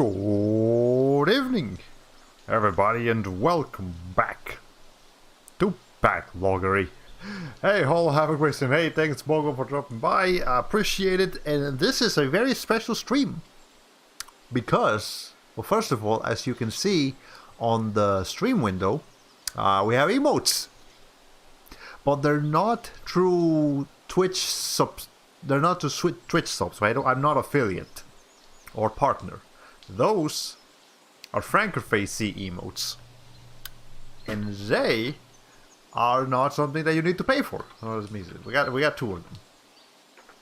Good evening, everybody, and welcome back to Backloggery. Hey, all have a question. Hey, thanks, Bogo, for dropping by. I appreciate it. And this is a very special stream because, well, first of all, as you can see on the stream window, we have emotes, but they're not through Twitch subs. They're not to Twitch subs. Right? I'm not affiliate or partner. Those are Frankerface emotes, and they are not something that you need to pay for. Oh, we got two of them.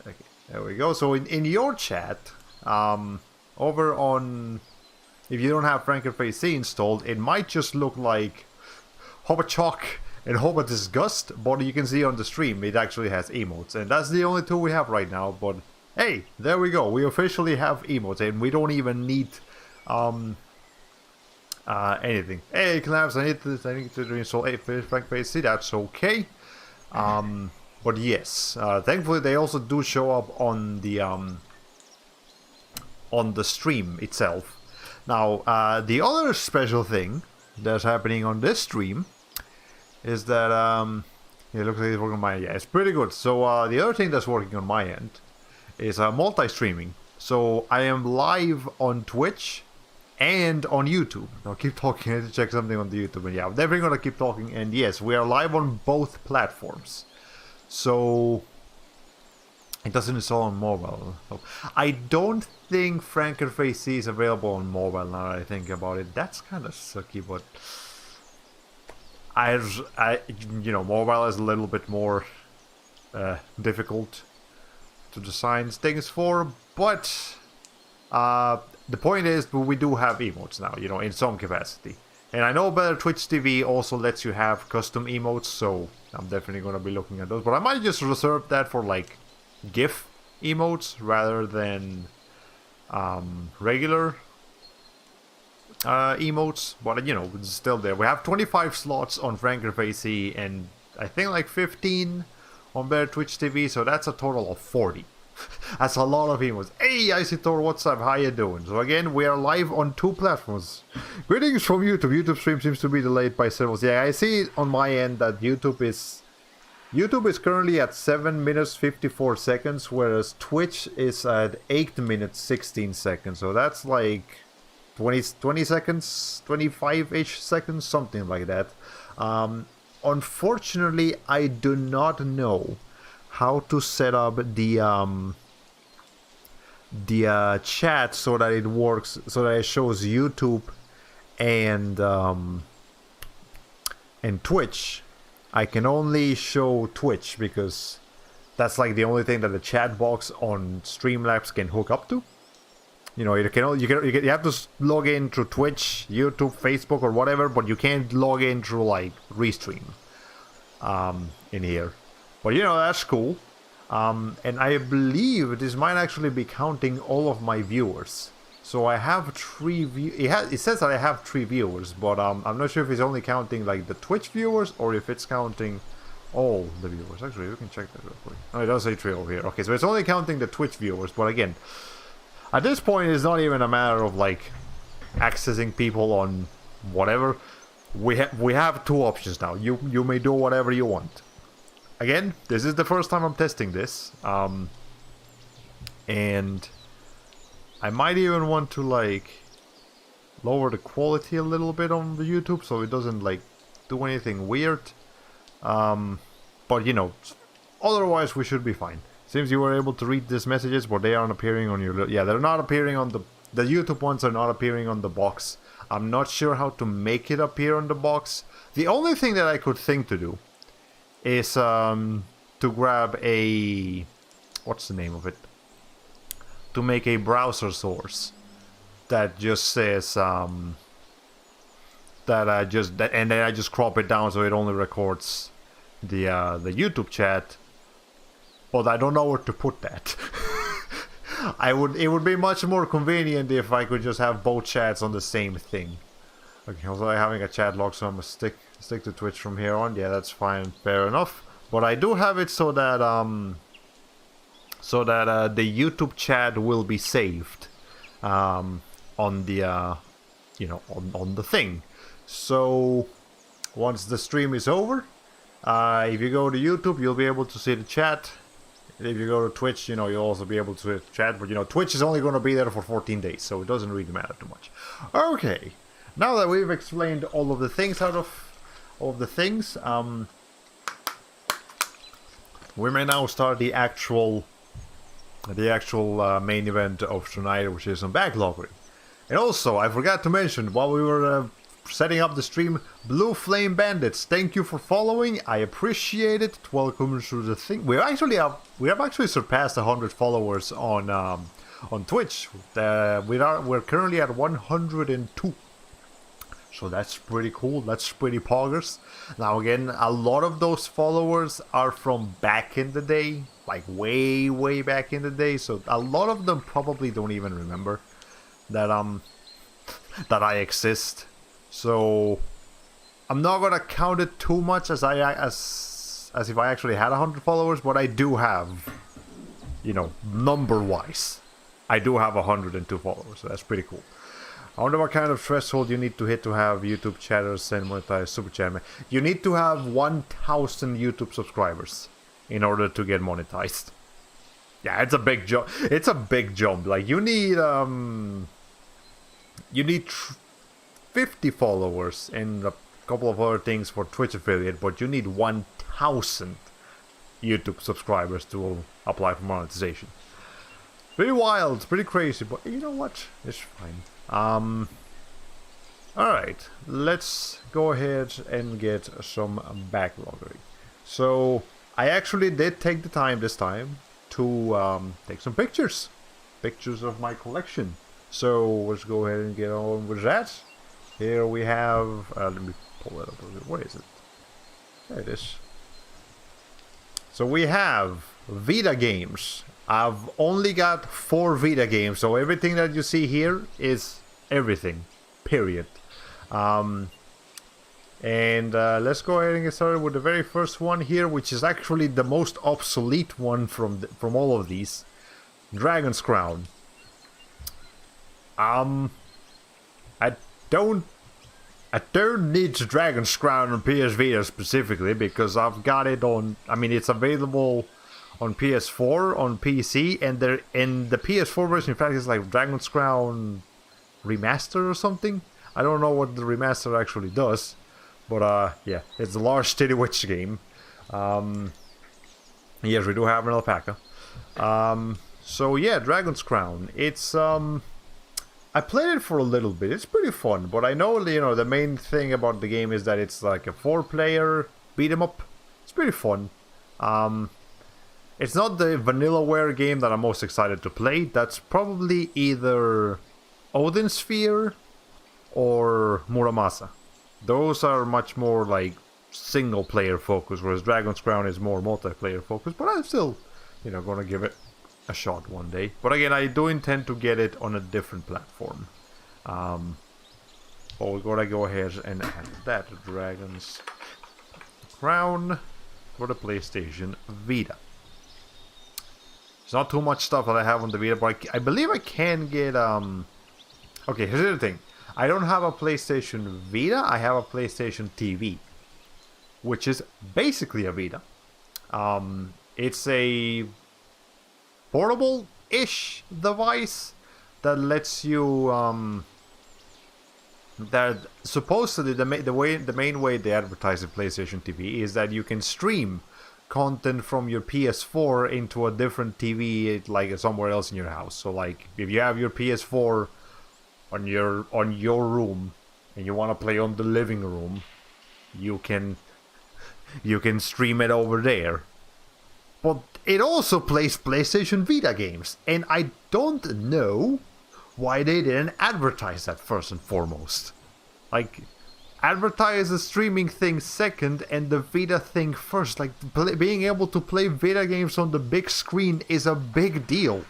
Okay, there we go. So in your chat, over on, if you don't have Frankerface installed, it might just look like Hoba Chalk and Hoba Disgust, but you can see on the stream it actually has emotes, and that's the only two we have right now. But hey, there we go. We officially have emotes, and we don't even need anything. Hey, Collapse, I need to reinstall Frankerface. That's okay. But yes, thankfully they also do show up on the stream itself. Now, the other special thing that's happening on this stream is that it looks like it's working on my end. Yeah, it's pretty good. So the other thing that's working on my end is multi-streaming. So I am live on Twitch and on YouTube. I'll keep talking. I need to check something on the YouTube. And yeah, I'm definitely going to keep talking. And yes, we are live on both platforms. So it doesn't install on mobile. So I don't think Frankerface is available on mobile now that I think about it. That's kind of sucky, but I mobile is a little bit more difficult to design things for, but the point is we do have emotes now, in some capacity. And I know Better Twitch TV also lets you have custom emotes, so I'm definitely going to be looking at those. But I might just reserve that for like GIF emotes rather than regular emotes. But it's still there. We have 25 slots on Frankerface and I think like 15 on Better Twitch TV, so that's a total of 40. That's a lot of emotes. Hey, Isitor, what's up? How you doing? So again, we are live on two platforms. Greetings from YouTube. YouTube stream seems to be delayed by several. Yeah, I see on my end that YouTube is currently at 7 minutes 54 seconds, whereas Twitch is at 8 minutes 16 seconds. So that's like 20 seconds, 25-ish seconds, something like that. Unfortunately, I do not know how to set up the chat so that it works, so that it shows YouTube and Twitch. I can only show Twitch because that's like the only thing that the chat box on Streamlabs can hook up to. You have to log in through Twitch, YouTube, Facebook, or whatever, but you can't log in through like Restream in here. But that's cool. And I believe this might actually be counting all of my viewers. So I have 3 it says that I have 3 viewers, but I'm not sure if it's only counting like the Twitch viewers or if it's counting all the viewers. Actually, we can check that real quick. Oh, it does say 3 over here. Okay, so it's only counting the Twitch viewers, but again, at this point, it's not even a matter of like accessing people on whatever. We have 2 options now. You may do whatever you want. Again, this is the first time I'm testing this, and I might even want to like lower the quality a little bit on the YouTube so it doesn't like do anything weird. But otherwise we should be fine. Seems you were able to read these messages, but they aren't appearing on your... Yeah, they're not appearing on the YouTube ones are not appearing on the box. I'm not sure how to make it appear on the box. The only thing that I could think to do is to grab a... What's the name of it? To make a browser source that just says... and then I just crop it down so it only records the YouTube chat. But I don't know where to put that. It would be much more convenient if I could just have both chats on the same thing. Okay, also I'm having a chat log, so I'm gonna stick to Twitch from here on. Yeah, that's fine, fair enough. But I do have it so that the YouTube chat will be saved on on the on the thing. So once the stream is over, if you go to YouTube, you'll be able to see the chat. If you go to Twitch, you'll also be able to chat. But Twitch is only going to be there for 14 days, so it doesn't really matter too much. Okay, now that we've explained all of the things we may now start the actual main event of tonight, which is on Backloggery. And also, I forgot to mention, while we were setting up the stream, Blue Flame Bandits, thank you for following. I appreciate it. Welcome to the thing. We have actually surpassed 100 followers on Twitch. We're currently at 102. So that's pretty cool. That's pretty poggers. Now again, a lot of those followers are from back in the day, like way back in the day. So a lot of them probably don't even remember that I exist. So I'm not gonna count it too much as if I actually had 100 followers, but I do have, number wise, I do have 102 followers. So that's pretty cool. I wonder what kind of threshold you need to hit to have YouTube chatters and monetize Super Chat. You need to have 1,000 YouTube subscribers in order to get monetized. Yeah, it's a big jump. It's a big jump. Like you need 50 followers and a couple of other things for Twitch affiliate, but you need 1,000 YouTube subscribers to apply for monetization. Pretty wild, pretty crazy, but you know what? It's fine. Alright, let's go ahead and get some Backloggery. So, I actually did take the time this time to take some pictures. Pictures of my collection. So, let's go ahead and get on with that. Here we have, let me pull it up a little bit. Where is it? There it is. So we have Vita games. I've only got 4 Vita games, so everything that you see here is everything, period. And let's go ahead and get started with the very first one here, which is actually the most obsolete one from all of these. Dragon's Crown. I don't need Dragon's Crown on PS Vita specifically because I've got it on. I mean, it's available on PS4, on PC, and the PS4 version, in fact, is like Dragon's Crown Remaster or something. I don't know what the remaster actually does, but yeah, it's a large titty witch game. Yes, we do have an alpaca. So yeah, Dragon's Crown. It's I played it for a little bit. It's pretty fun, but I know the main thing about the game is that it's like a 4-player beat 'em up. It's pretty fun. It's not the Vanillaware game that I'm most excited to play. That's probably either Odin Sphere or Muramasa. Those are much more like single-player focused, whereas Dragon's Crown is more multiplayer focused. But I'm still, gonna give it a shot one day. But again, I do intend to get it on a different platform. But we're gonna go ahead and add that Dragon's Crown for the PlayStation Vita. There's not too much stuff that I have on the Vita, but I believe I can get okay, here's the thing. I don't have a PlayStation Vita, I have a PlayStation TV, which is basically a Vita. It's a portable-ish device that lets you that supposedly the main way they advertise the PlayStation TV is that you can stream content from your PS4 into a different TV, like somewhere else in your house. So like if you have your PS4 on your room and you want to play on the living room, you can stream it over there. But it also plays PlayStation Vita games, and I don't know why they didn't advertise that first and foremost. Like, advertise the streaming thing second and the Vita thing first. Like, being able to play Vita games on the big screen is a big deal,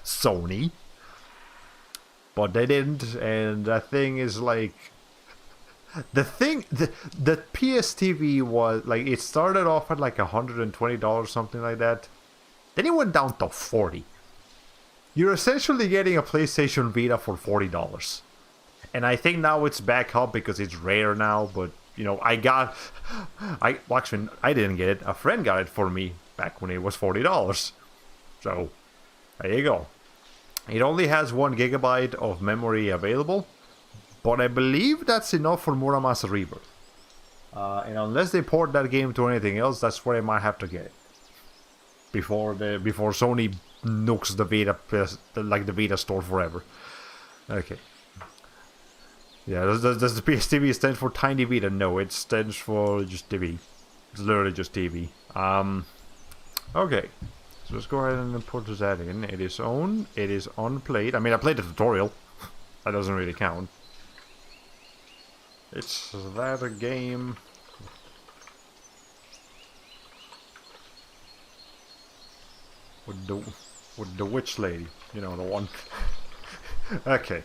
Sony. But they didn't, and that thing is like... The PS TV was, like, it started off at like $120, something like that. Then it went down to $40. you're essentially getting a PlayStation Vita for $40. And I think now it's back up because it's rare now, but you know, actually, I didn't get it. A friend got it for me back when it was $40. So, there you go. It only has 1 gigabyte of memory available, but I believe that's enough for Muramasa Rebirth. And unless they port that game to anything else, that's where I might have to get it. Before Sony nukes the Vita, the Vita store forever. Okay. Yeah, does the PS TV stand for Tiny Vita? No, it stands for just TV. It's literally just TV. Okay. So let's go ahead and put that in. It is on. It is unplayed. I mean, I played the tutorial. That doesn't really count. It's that a game. With the witch lady. You know, the one. Okay.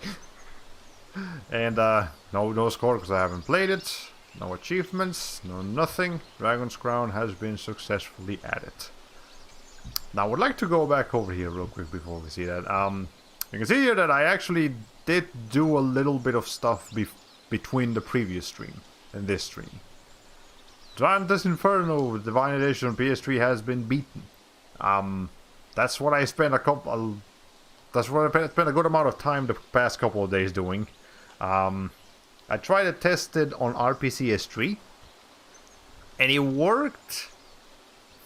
And no score because I haven't played it. No achievements, no nothing. Dragon's Crown has been successfully added. Now I would like to go back over here real quick before we see that. You can see here that I actually did do a little bit of stuff between the previous stream and this stream. Dante's Inferno Divine Edition on PS3 has been beaten. That's what I spent That's what I spent a good amount of time the past couple of days doing. I tried to test it on RPCS3, and it worked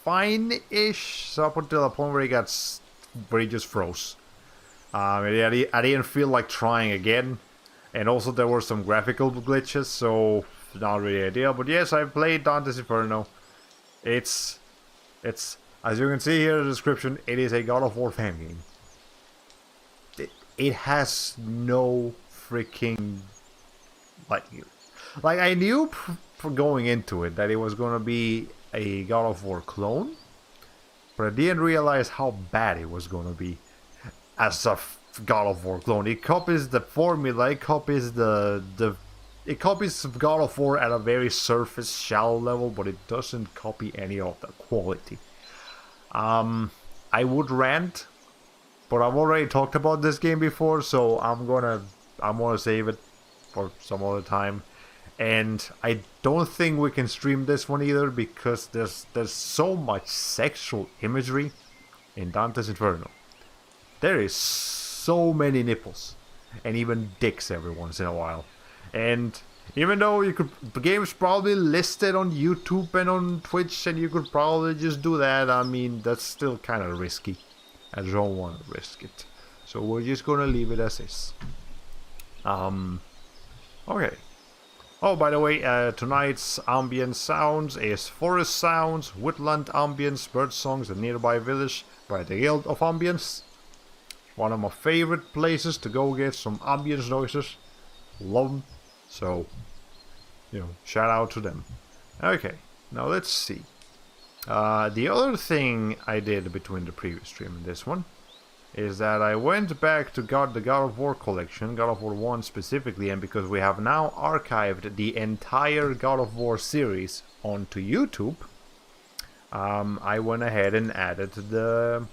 fine-ish, so up until the point where he just froze. I didn't feel like trying again, and also there were some graphical glitches, so not really ideal. But yes, I played Dante's Inferno. It's as you can see here in the description, it is a God of War fan game. It has no freaking like I knew for going into it that it was gonna be a God of War clone, but I didn't realize how bad it was gonna be as a God of War clone. It copies the formula, it copies it copies God of War at a very surface shallow level, but it doesn't copy any of the quality. I would rant, but I've already talked about this game before, so I'm gonna save it for some other time. And I don't think we can stream this one either because there's so much sexual imagery in Dante's Inferno. There is so many nipples and even dicks every once in a while. And even though the game's probably listed on YouTube and on Twitch, and you could probably just do that, I mean, that's still kind of risky. I don't want to risk it. So we're just gonna leave it as is. Okay. Oh, by the way, tonight's Ambient Sounds is Forest Sounds, Woodland Ambience, Bird Songs, and Nearby Village by the Guild of Ambience. One of my favorite places to go get some ambience noises. Love them. So, you know, shout out to them. Okay, now let's see. The other thing I did between the previous stream and this one is that I went back to the God of War collection, God of War 1 specifically, and because we have now archived the entire God of War series onto YouTube, I went ahead and added a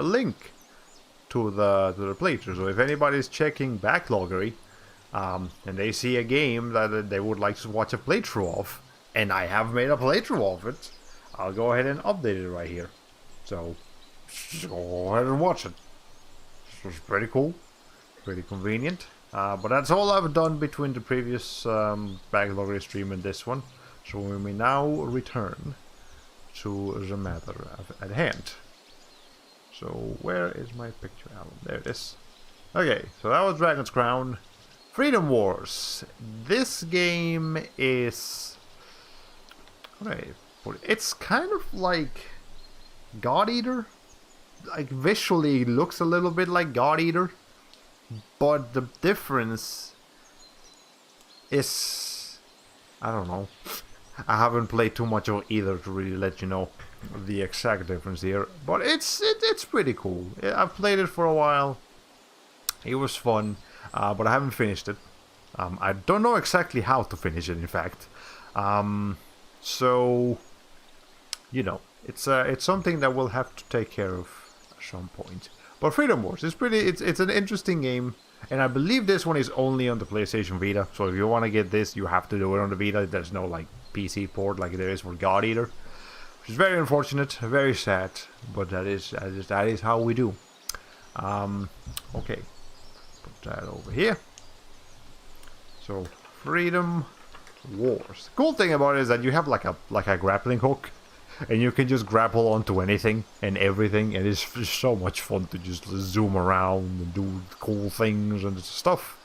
link to the playthrough. So if anybody's checking Backloggery, and they see a game that they would like to watch a playthrough of, and I have made a playthrough of it, I'll go ahead and update it right here. So just go ahead and watch it. It's pretty cool, pretty convenient. But that's all I've done between the previous Backloggery stream and this one. So we may now return to the matter at hand. So where is my picture album? There it is. Okay, so that was Dragon's Crown. Freedom Wars. This game is... it's kind of like God Eater. Like visually it looks a little bit like God Eater, but the difference is, I don't know. I haven't played too much of either to really let you know the exact difference here, but it's pretty cool. I've played it for a while. It was fun, but I haven't finished it. I don't know exactly how to finish it, in fact. So, you know, it's something that we'll have to take care of at some point. But Freedom Wars is pretty. It's an interesting game, and I believe this one is only on the PlayStation Vita. So if you want to get this, you have to do it on the Vita. There's no like PC port like there is for God Eater, which is very unfortunate, very sad. But that is how we do. Okay, put that over here. So Freedom Wars. The cool thing about it is that you have like a grappling hook, and you can just grapple onto anything and everything, and it's just so much fun to just zoom around and do cool things and stuff.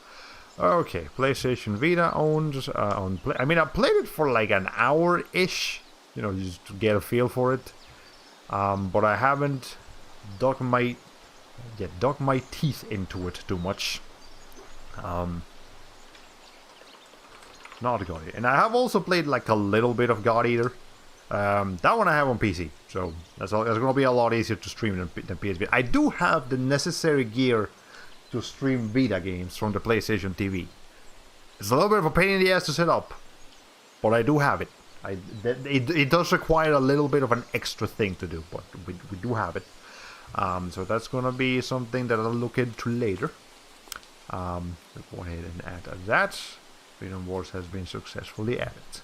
Okay, PlayStation Vita owned I mean, I played it for like an hour-ish, you know, just to get a feel for it. But I haven't dug my teeth into it too much. Not God Eater. And I have also played like a little bit of God Eater. That one I have on PC, so that's going to be a lot easier to stream than PSP. I do have the necessary gear to stream Vita games from the PlayStation TV. It's a little bit of a pain in the ass to set up, but I do have it. It does require a little bit of an extra thing to do, but we do have it. So that's going to be something that I'll look into later. We'll go ahead and add that. Freedom Wars has been successfully added.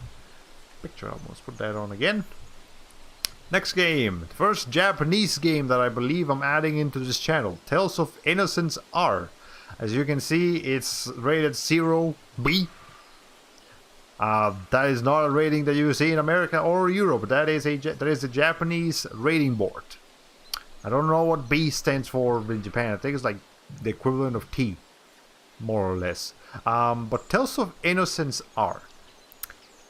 Picture almost. Put that on again. Next game. The first Japanese game that I believe I'm adding into this channel. Tales of Innocence R. As you can see, it's rated 0B. That is not a rating that you see in America or Europe. That is a Japanese rating board. I don't know what B stands for in Japan. I think it's like the equivalent of T, more or less. But Tales of Innocence R.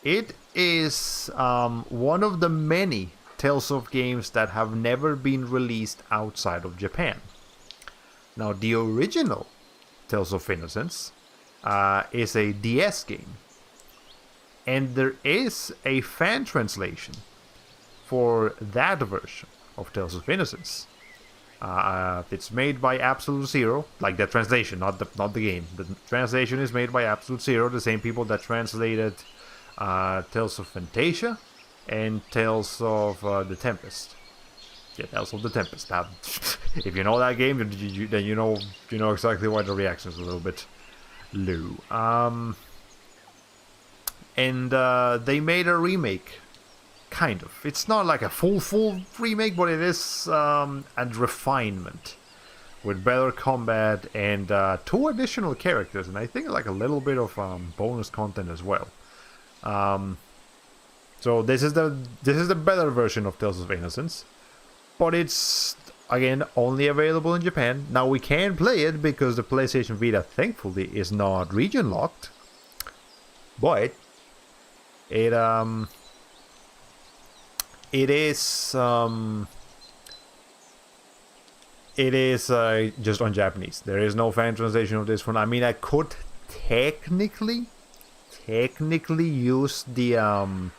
It is one of the many Tales of games that have never been released outside of Japan. Now, the original Tales of Innocence is a DS game. And there is a fan translation for that version of Tales of Innocence. It's made by Absolute Zero, like the translation, not the game. The translation is made by Absolute Zero, the same people that translated Tales of Fantasia and Tales of the Tempest. Yeah, Tales of the Tempest. Now, if you know that game, then you know exactly why the reaction is a little bit low. And they made a remake. Kind of. It's not like a full remake, but it is a refinement with better combat and 2 additional characters, and I think like a little bit of bonus content as well. So this is the better version of Tales of Innocence, but it's again only available in Japan. Now we can play it because the PlayStation Vita, thankfully, is not region locked, but it is just on Japanese. There is no fan translation of this one. I mean, I could technically use the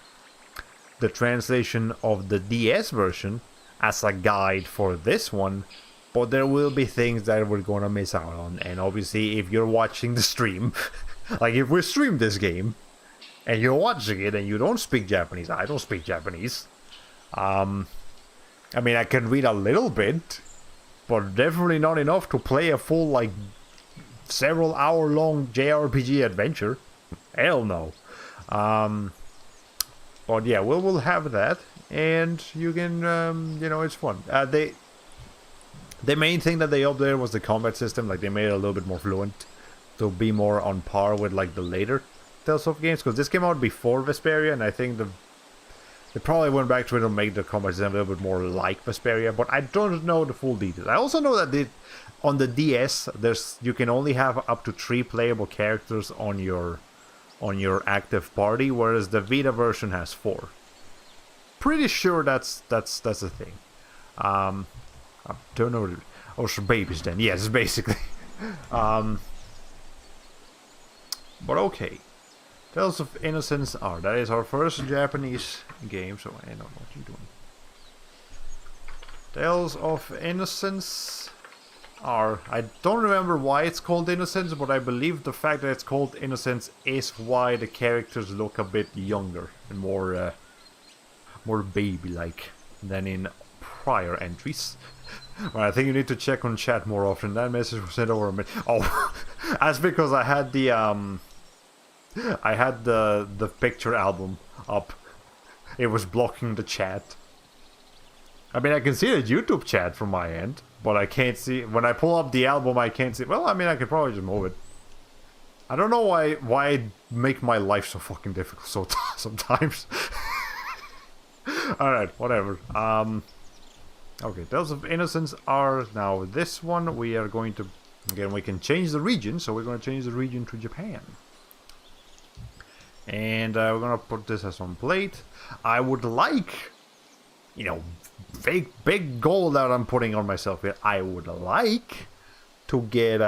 translation of the DS version as a guide for this one, but there will be things that we're gonna miss out on. And obviously, if you're watching the stream, like if we stream this game and you're watching it and you don't speak Japanese, I don't speak Japanese. I mean, I can read a little bit, but definitely not enough to play a full, like, several hour long JRPG adventure. Hell no. But yeah, we'll have that, and you can, it's fun. The main thing that they upped there was the combat system. Like, they made it a little bit more fluent to be more on par with, like, the later Tales of games, because this came out before Vesperia, and I think they probably went back to it to make the combat system a little bit more like Vesperia, but I don't know the full details. I also know that on the DS, you can only have up to 3 playable characters on your active party, whereas the Vita version has 4. Pretty sure that's a thing. I don't know. Oh, so babies then. Yes, basically. But okay. Tales of Innocence R. That is our first Japanese game, so I don't know what you're doing. Tales of Innocence R. I don't remember why it's called Innocence, but I believe the fact that it's called Innocence is why the characters look a bit younger and more baby-like than in prior entries. Well, I think you need to check on chat more often. That message was sent over a minute. Oh, that's because I had the picture album up. It was blocking the chat. I mean, I can see the YouTube chat from my end, but I can't see when I pull up the album. I can't see. Well, I mean, I could probably just move it. I don't know why I make my life so fucking difficult sometimes. All right, whatever. Okay, Tales of Innocence are now this one. We are going to again. We can change the region, so we're going to change the region to Japan. And we're gonna put this as on plate. I would like, you know, big goal that I'm putting on myself here. I would like to get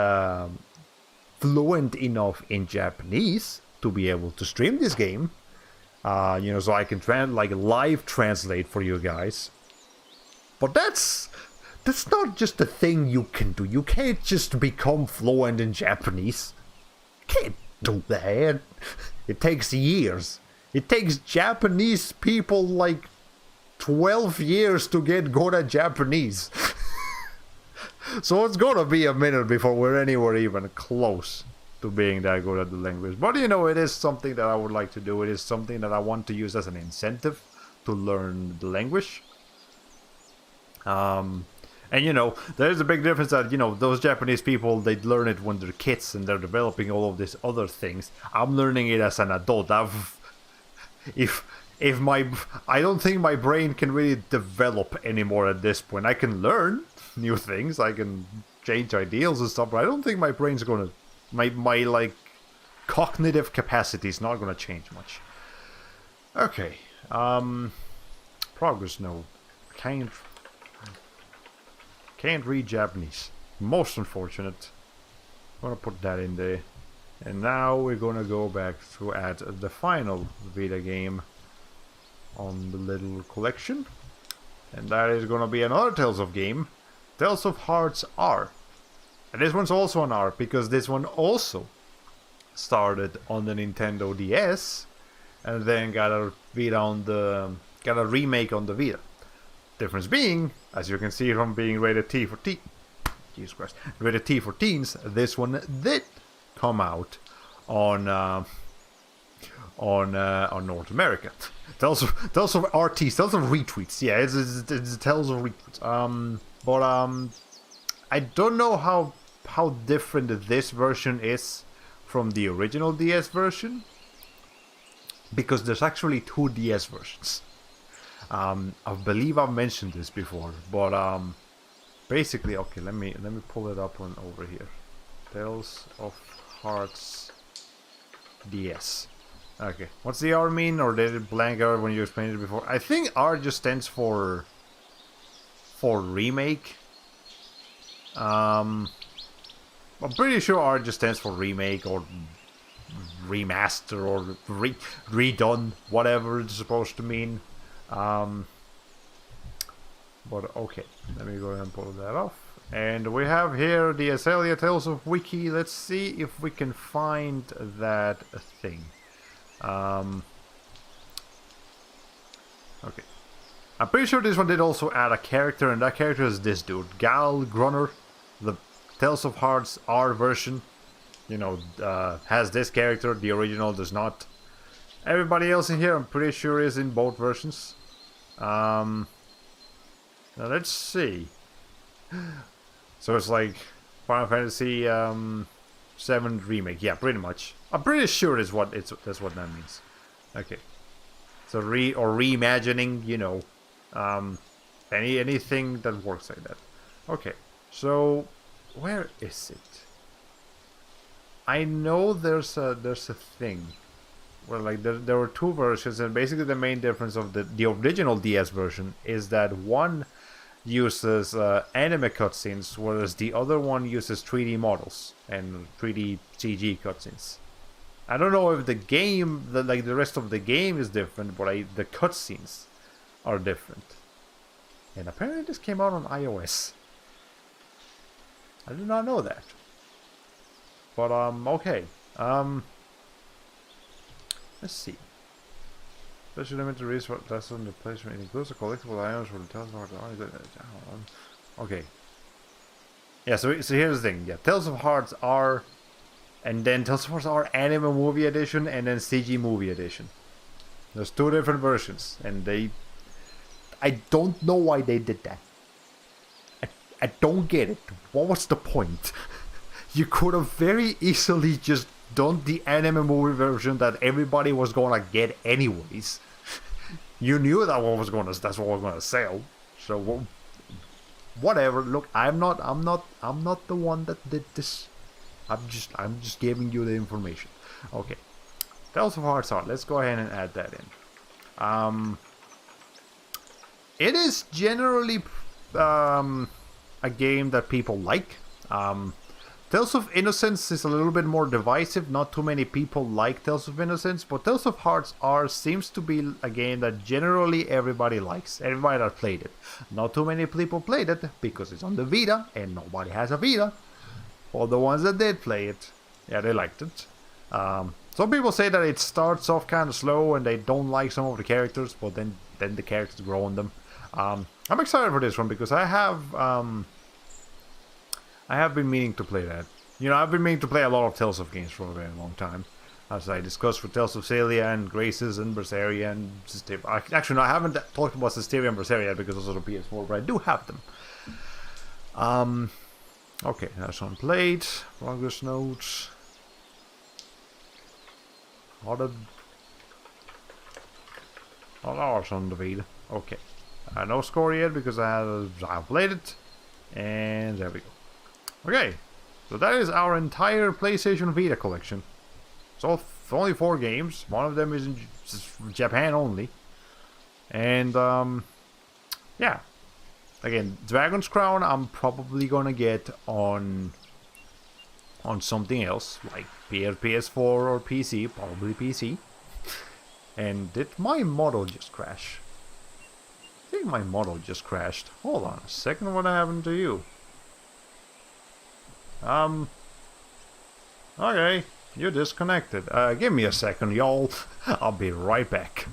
fluent enough in Japanese to be able to stream this game. You know, so I can live translate for you guys. But that's not just a thing you can do. You can't just become fluent in Japanese. Can't do that. It takes years. It takes Japanese people like 12 years to get good at Japanese. So it's gonna be a minute before we're anywhere even close to being that good at the language. But you know, it is something that I would like to do. It is something that I want to use as an incentive to learn the language. And you know, there's a big difference that, you know, those Japanese people, they learn it when they're kids and they're developing all of these other things. I'm learning it as an adult. I don't think my brain can really develop anymore at this point. I can learn new things, I can change ideals and stuff, but I don't think my brain's gonna, my like cognitive capacity is not gonna change much. Okay, progress node. Can't read Japanese. Most unfortunate. I'm gonna put that in there. And now we're gonna go back to add the final Vita game on the little collection. And that is gonna be another Tales of game. Tales of Hearts R. And this one's also an R because this one also started on the Nintendo DS and then got a remake on the Vita. Difference being, as you can see from being rated T for Jesus Christ, rated T for teens, this one did come out on North America. Tales of RTs, Tales of retweets. Yeah, it's Tales of retweets. But I don't know how different this version is from the original DS version, because there's actually two DS versions. I believe I've mentioned this before, but basically, okay, let me pull it up on over here. Tales of Hearts DS. Okay, what's the R mean, or did it blank out when you explained it before? I think R just stands for remake. I'm pretty sure R just stands for remake or remaster or redone, whatever it's supposed to mean. But okay, let me go ahead and pull that off. And we have here the Azalea Tales of Wiki. Let's see if we can find that thing. Okay. I'm pretty sure this one did also add a character, and that character is this dude, Gal Grunner. The Tales of Hearts R version, you know, has this character. The original does not. Everybody else in here, I'm pretty sure, is in both versions. Now let's see. So it's like Final Fantasy 7 remake. Yeah, pretty much. I'm pretty sure that's what that means. Okay. So reimagining, you know, anything that works like that. Okay. So where is it? I know there's a thing. Well, like there were two versions, and basically the main difference of the original DS version is that one uses anime cutscenes, whereas the other one uses 3D models and 3D CG cutscenes. I don't know if the game, the rest of the game is different, but the cutscenes are different. And apparently this came out on iOS. I did not know that. But okay. Let's see. Special limited resource that's on the placement includes a collectible items for the Tales of Hearts. Okay. Yeah, so here's the thing. Yeah, Tales of Hearts are... And then Tales of Hearts are Anime Movie Edition and then CG Movie Edition. There's two different versions. And they... I don't know why they did that. I don't get it. What was the point? You could have very easily just done the anime movie version that everybody was gonna get anyways. You knew that one was gonna, that's what was gonna sell. So whatever. Look, I'm not the one that did this. I'm just giving you the information. Okay. Tales of Hearts Art. Let's go ahead and add that in. It is generally a game that people like. Tales of Innocence is a little bit more divisive. Not too many people like Tales of Innocence, but Tales of Hearts R seems to be a game that generally everybody likes. Everybody that played it. Not too many people played it because it's on the Vita and nobody has a Vita. For the ones that did play it, yeah, they liked it. Some people say that it starts off kind of slow and they don't like some of the characters, but then the characters grow on them. I'm excited for this one because I have been meaning to play that. You know, I've been meaning to play a lot of Tales of games for a very long time. As I discussed with Tales of Celia and Graces and Berseria and Systeria. Actually, no, I haven't talked about Systeria and Berseria because those are the PS4, but I do have them. Okay, that's on plate. Progress notes. All hours on the Vita. Okay. No score yet because I have played it. And there we go. Okay, so that is our entire PlayStation Vita collection. So only 4 games. One of them is in Japan only. And yeah. Again, Dragon's Crown I'm probably gonna get on something else, like PS4 or PC, probably PC. And did my model just crash? I think my model just crashed. Hold on a second, what happened to you? Okay, you're disconnected. Give me a second, y'all. I'll be right back.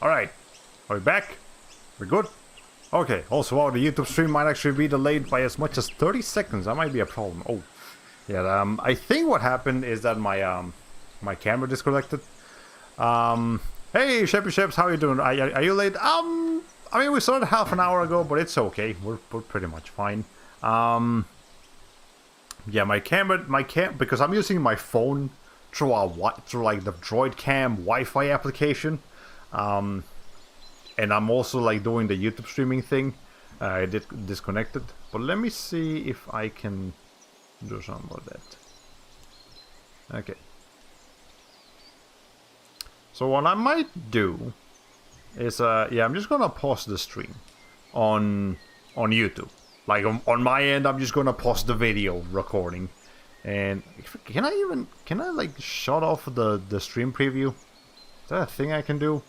Alright, are we back? We're good? Okay, also wow, the YouTube stream might actually be delayed by as much as 30 seconds. That might be a problem. Oh, yeah, I think what happened is that my camera disconnected. Hey, Sheppy Sheps, how you doing? Are you late? I mean, we started half an hour ago, but it's okay. We're pretty much fine. Yeah, my camera, because I'm using my phone through like the Droid Cam Wi-Fi application. And I'm also like doing the YouTube streaming thing. I did disconnected, but let me see if I can do something about that. Okay. So what I might do is, yeah, I'm just gonna pause the stream on YouTube. Like on my end, I'm just gonna pause the video recording. And can I like shut off the stream preview? Is that a thing I can do?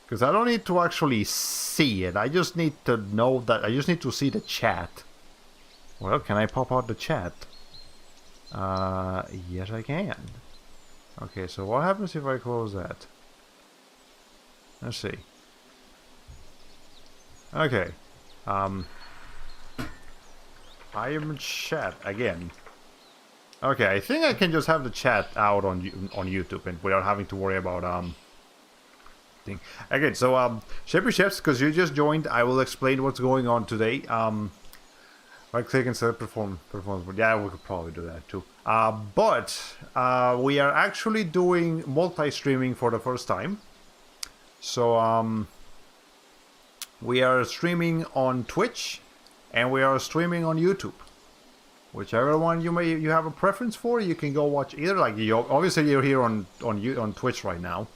Because I don't need to actually see it. I just need to know that. I just need to see the chat. Well, can I pop out the chat? Yes I can. Okay, so what happens if I close that? Let's see. Okay. I am in chat again. Okay, I think I can just have the chat out on YouTube and without having to worry about thing. Again, so Shepherd Chefs, because you just joined, I will explain what's going on today. Right click and select performance. Yeah, we could probably do that too. But we are actually doing multi-streaming for the first time. So we are streaming on Twitch and we are streaming on YouTube. Whichever one you have a preference for, you can go watch either. Like obviously you're here on Twitch right now.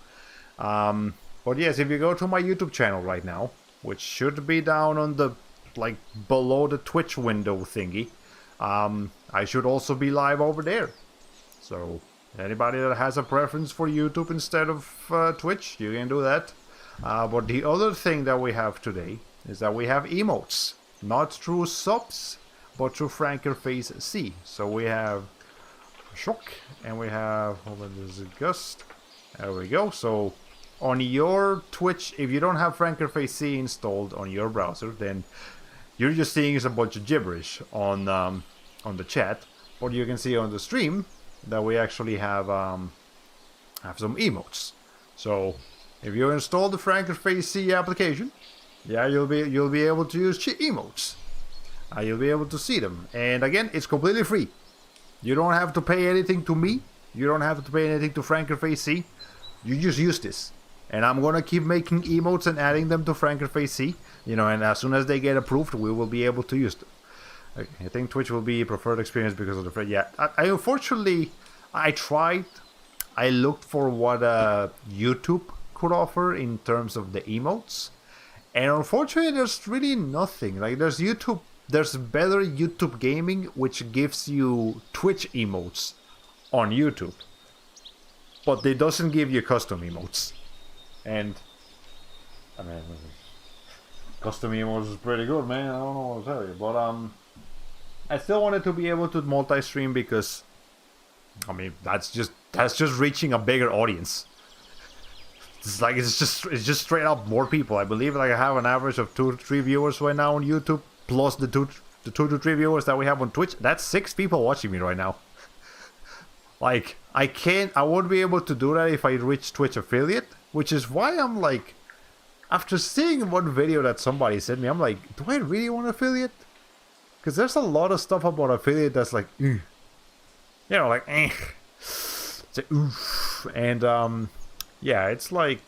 But yes, if you go to my YouTube channel right now, which should be down on the like below the Twitch window thingy, I should also be live over there. So anybody that has a preference for YouTube instead of Twitch, you can do that. But the other thing that we have today is that we have emotes, not through subs, but through Frankerface C. So we have Shock and we have, hold on, there's a Gust. There we go. So on your Twitch, if you don't have Frankerface C installed on your browser, then you're just seeing a bunch of gibberish on the chat. But you can see on the stream that we actually have some emotes. So if you install the Frankerface C application, yeah, you'll be able to use emotes. You'll be able to see them. And again, it's completely free. You don't have to pay anything to me. You don't have to pay anything to Frankerface C. You just use this. And I'm going to keep making emotes and adding them to Frankerface C. You know, and as soon as they get approved, we will be able to use them. Okay, I think Twitch will be a preferred experience because of the free. Yeah, I unfortunately, I tried. I looked for what YouTube could offer in terms of the emotes. And unfortunately, there's really nothing. Like, there's better YouTube Gaming, which gives you Twitch emotes on YouTube. But it doesn't give you custom emotes. And, I mean, custom emotes is pretty good, man. I don't know what to tell you. But, I still wanted to be able to multi-stream because, I mean, that's just reaching a bigger audience. It's just straight up more people. I believe like I have an average of 2 to 3 viewers right now on YouTube, plus the 2 to 3 viewers that we have on Twitch. That's 6 people watching me right now. Like I won't be able to do that if I reach Twitch affiliate, which is why I'm like, after seeing one video that somebody sent me, I'm like, do I really want affiliate? Because there's a lot of stuff about affiliate that's like, you know, like, it's like, oof. And yeah, it's like,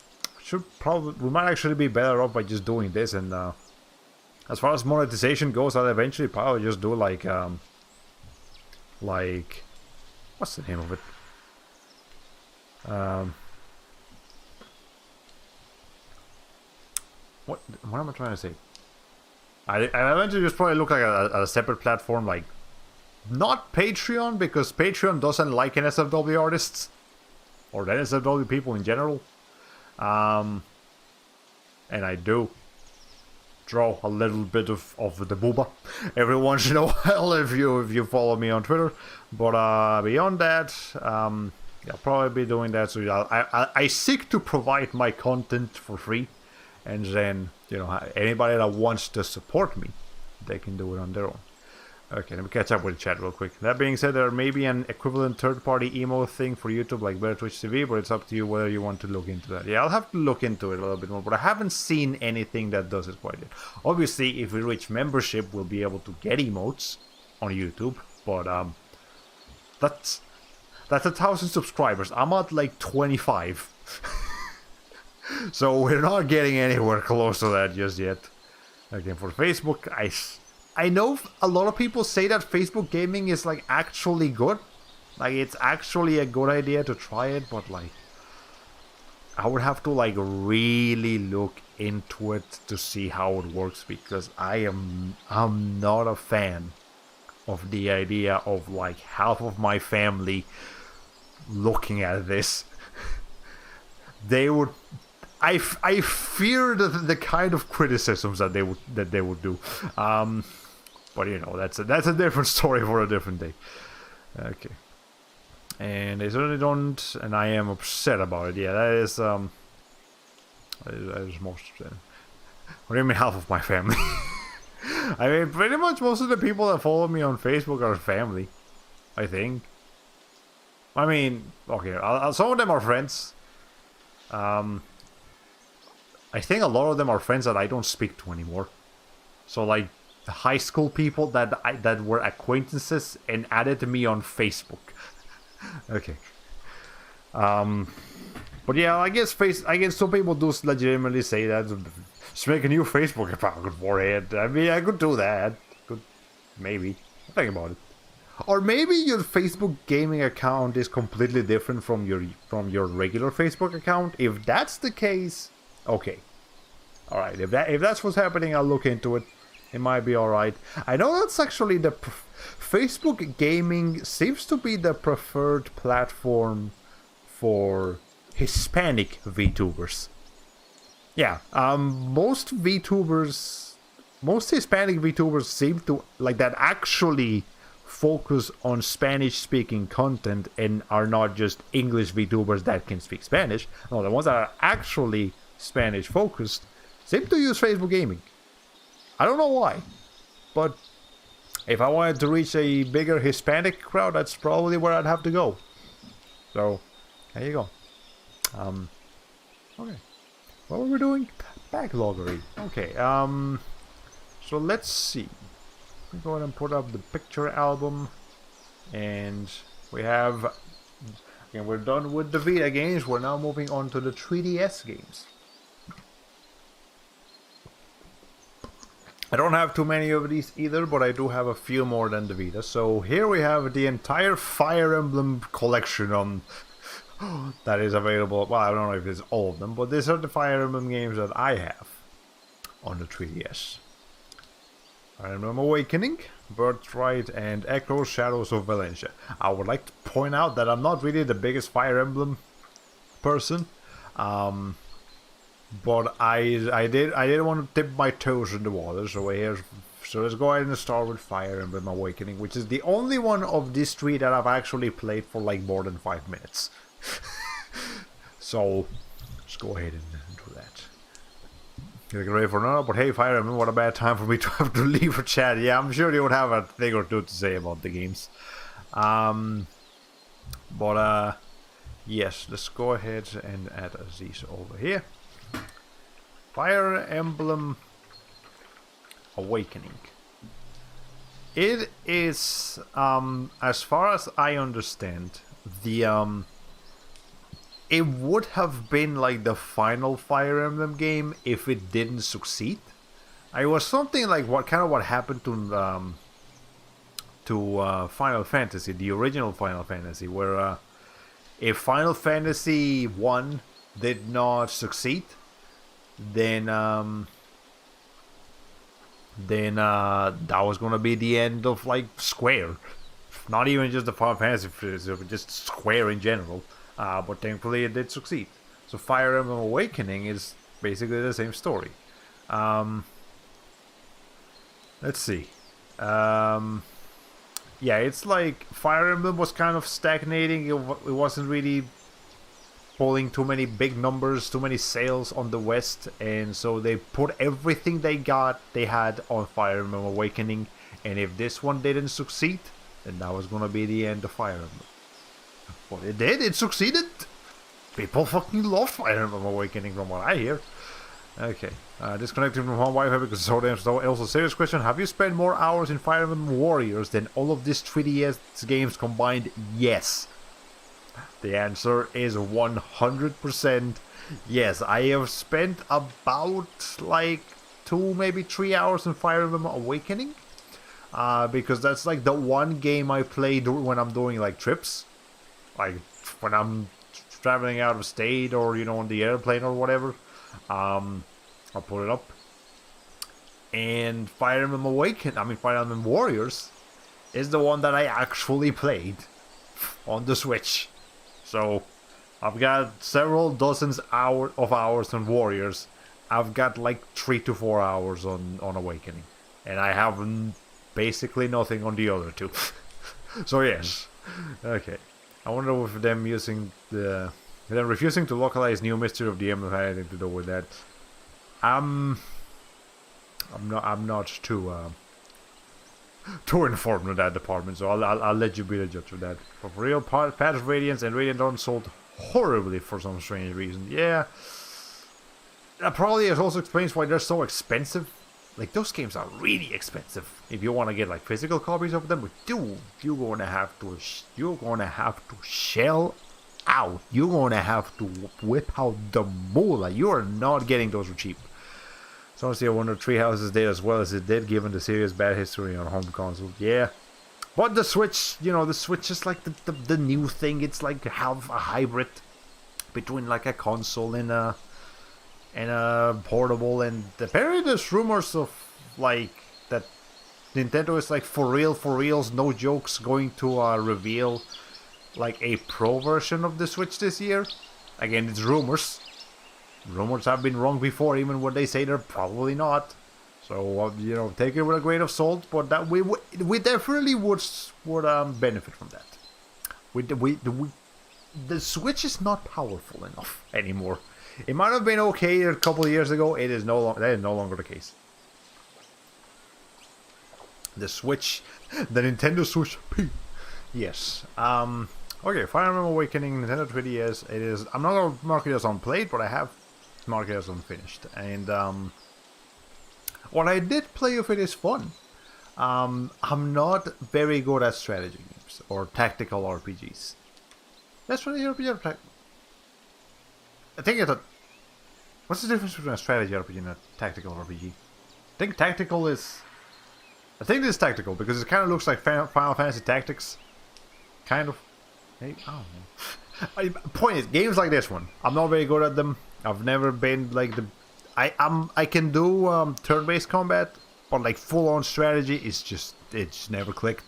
we might actually be better off by just doing this. And as far as monetization goes, I'll eventually probably just do like what's the name of it? What am I trying to say? I eventually just probably look like a separate platform, like not Patreon, because Patreon doesn't like NSFW artists or the NSFW people in general. And I do draw a little bit of the booba every once in a while if you follow me on Twitter. But beyond that, I'll probably be doing that. So I seek to provide my content for free, and then, you know, anybody that wants to support me, they can do it on their own. Okay, let me catch up with the chat real quick. That being said, there may be an equivalent third-party emo thing for YouTube, like Better Twitch TV, but it's up to you whether you want to look into that. Yeah, I'll have to look into it a little bit more, but I haven't seen anything that does it quite yet. Obviously, if we reach membership, we'll be able to get emotes on YouTube, but that's 1,000 subscribers. I'm at like 25. So we're not getting anywhere close to that just yet. Again, for Facebook, I know a lot of people say that Facebook gaming is like actually good. Like, it's actually a good idea to try it, but like, I would have to like really look into it to see how it works, because I'm not a fan of the idea of like half of my family looking at this. They would, I fear the kind of criticisms that they would do. But you know, that's a different story for a different day. Okay. And they certainly don't, and I am upset about it. Yeah, that is most upsetting. What do you mean half of my family? I mean, pretty much most of the people that follow me on Facebook are family, I think. I mean, okay, some of them are friends. I think a lot of them are friends that I don't speak to anymore. So like the high school people that were acquaintances and added me on Facebook. Okay. But yeah, I guess some people do legitimately say that. Just make a new Facebook account for it. I mean, I could do that. Maybe. Think about it. Or maybe your Facebook gaming account is completely different from your regular Facebook account. If that's the case, okay. All right. If that's what's happening, I'll look into it. It might be all right. I know that's actually Facebook gaming seems to be the preferred platform for Hispanic VTubers. Yeah, most Hispanic VTubers seem to like that actually focus on Spanish-speaking content and are not just English VTubers that can speak Spanish. No, the ones that are actually Spanish-focused seem to use Facebook gaming. I don't know why, but if I wanted to reach a bigger Hispanic crowd, that's probably where I'd have to go. So, there you go. Okay. What were we doing? Backloggery. Okay, so let's see. We go ahead and put up the picture album. And we have... Again, we're done with the Vita games. We're now moving on to the 3DS games. I don't have too many of these either, but I do have a few more than the Vita. So here we have the entire Fire Emblem collection on that is available. Well, I don't know if it's all of them, but these are the Fire Emblem games that I have on the 3DS. Fire Emblem Awakening, Birthright, and Echo Shadows of Valencia. I would like to point out that I'm not really the biggest Fire Emblem person. But I didn't want to dip my toes in the water, so let's go ahead and start with Fire Emblem Awakening, which is the only one of these three that I've actually played for like more than 5 minutes. So let's go ahead and do that. Get ready for another. But hey, Fire Emblem, what a bad time for me to have to leave a chat. Yeah, I'm sure you would have a thing or two to say about the games. Yes, let's go ahead and add these over here. Fire Emblem Awakening. It is, as far as I understand, it would have been like the final Fire Emblem game if it didn't succeed. It was something like what happened to Final Fantasy, the original Final Fantasy, where if Final Fantasy 1 did not succeed, then that was gonna be the end of like Square. Not even just the Final Fantasy, just Square in general. But thankfully it did succeed. So Fire Emblem Awakening is basically the same story. Let's see. Yeah, it's like Fire Emblem was kind of stagnating. It wasn't really pulling too many big numbers, too many sales on the West, and so they put everything they had on Fire Emblem Awakening. And if this one didn't succeed, then that was gonna be the end of Fire Emblem. But it did. It succeeded. People fucking love Fire Emblem Awakening, from what I hear. Okay, disconnecting from home Wi-Fi because it's so damn slow. Also, serious question: have you spent more hours in Fire Emblem Warriors than all of these 3DS games combined? Yes. The answer is 100% yes. I have spent about like 2, maybe 3 hours in Fire Emblem Awakening. Because that's like the one game I play when I'm doing like trips. Like when I'm traveling out of state or on the airplane or whatever, I'll put it up. And Fire Emblem Warriors is the one that I actually played on the Switch. So I've got several dozens of hours on Warriors. I've got like 3 to 4 hours on Awakening, and I have basically nothing on the other two. So yes, okay. I wonder if them refusing to localize new Mystery of the Emblem had anything to do with that. I'm not too informed on that department, so I'll let you be the judge of that. But for real, Path of Radiance and Radiant Dawn sold horribly for some strange reason. Yeah, that probably also explains why they're so expensive. Like, those games are really expensive if you want to get like physical copies of them. But dude, you're gonna have to shell out. You're gonna have to whip out the moolah. You are not getting those for cheap. So honestly, I wonder Tree Houses did as well as it did, given the serious bad history on home consoles. Yeah, but the Switch, the Switch is like the new thing. It's like half a hybrid between like a console and a portable, and apparently there's rumors of like that Nintendo is like for reals, no jokes, going to reveal like a pro version of the Switch this year. Again, it's rumors. Rumors have been wrong before, even when they say they're probably not. So take it with a grain of salt. But that we definitely would benefit from that. The Switch is not powerful enough anymore. It might have been okay a couple of years ago. That is no longer the case. The Switch, the Nintendo Switch P. Yes. Okay, Fire Emblem Awakening, Nintendo 3DS. It is. I'm not gonna mark it as unplayed, but I have marked it as unfinished. And what I did play of it is fun. I'm not very good at strategy games or tactical RPGs. That's what the RPG. I think it's what's the difference between a strategy RPG and a tactical RPG? I think tactical is. I think this is tactical because it kind of looks like Final Fantasy Tactics. Kind of. Maybe, I don't know. Point is, games like this one, I'm not very good at them. I've never been like the. I can do turn-based combat, but like full-on strategy it's just never clicked.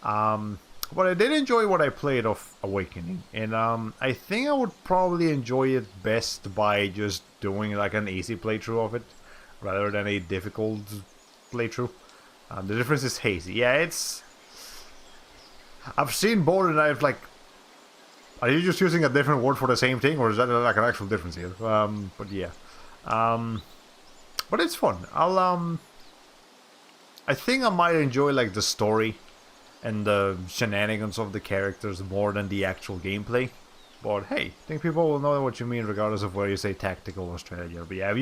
But I did enjoy what I played of Awakening, and I think I would probably enjoy it best by just doing like an easy playthrough of it, rather than a difficult playthrough. The difference is hazy. Yeah, it's. I've seen both, and I've like. Are you just using a different word for the same thing, or is that like an actual difference here? But yeah, but it's fun. I think I might enjoy like the story and the shenanigans of the characters more than the actual gameplay. But hey, I think people will know what you mean regardless of whether you say tactical or strategy. But yeah,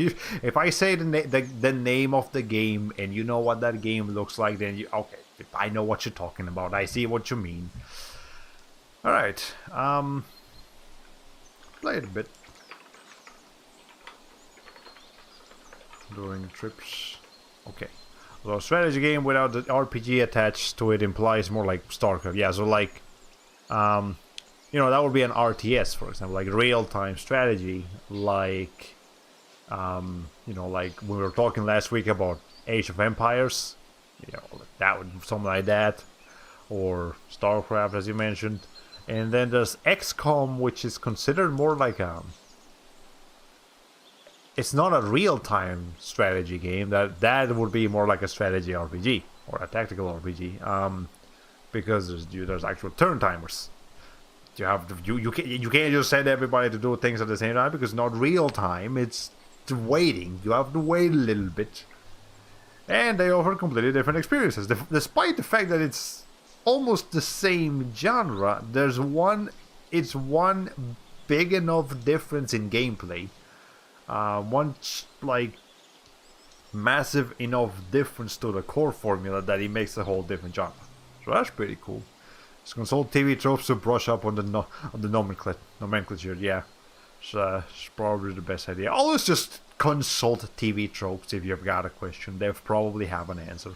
if I say the name of the game and you know what that game looks like, then okay, I know what you're talking about. I see what you mean. Alright, play it a bit. During trips. Okay. So a strategy game without the RPG attached to it implies more like StarCraft. Yeah, so like, that would be an RTS, for example, like real-time strategy, like, like we were talking last week about Age of Empires, that would something like that, or StarCraft, as you mentioned. And then there's XCOM, which is considered more like it's not a real-time strategy game. That would be more like a strategy RPG or a tactical RPG, because there's actual turn timers. You can't just send everybody to do things at the same time because it's not real time. It's waiting. You have to wait a little bit, and they offer completely different experiences. Despite the fact that it's almost the same genre, it's one big enough difference in gameplay. One like massive enough difference to the core formula that it makes a whole different genre. So that's pretty cool. Just consult TV tropes to brush up on the nomenclature. Yeah, it's probably the best idea. Always just consult TV tropes if you've got a question. They probably have an answer.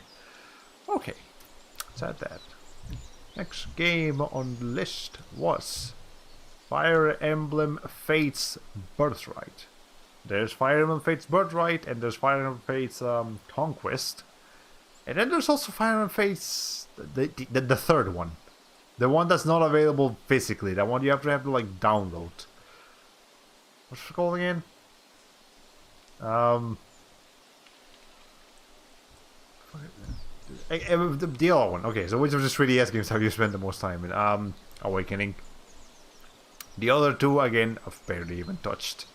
Okay, is that? Next game on the list was Fire Emblem Fates Birthright. There's Fire Emblem Fates Birthright, and there's Fire Emblem Fates Conquest. And then there's also Fire Emblem Fates, the third one. The one that's not available physically. That one you have to like download. What's it called again? The other one. Okay, so which of the 3DS games have you spent the most time in? Awakening. The other two, again, I've barely even touched.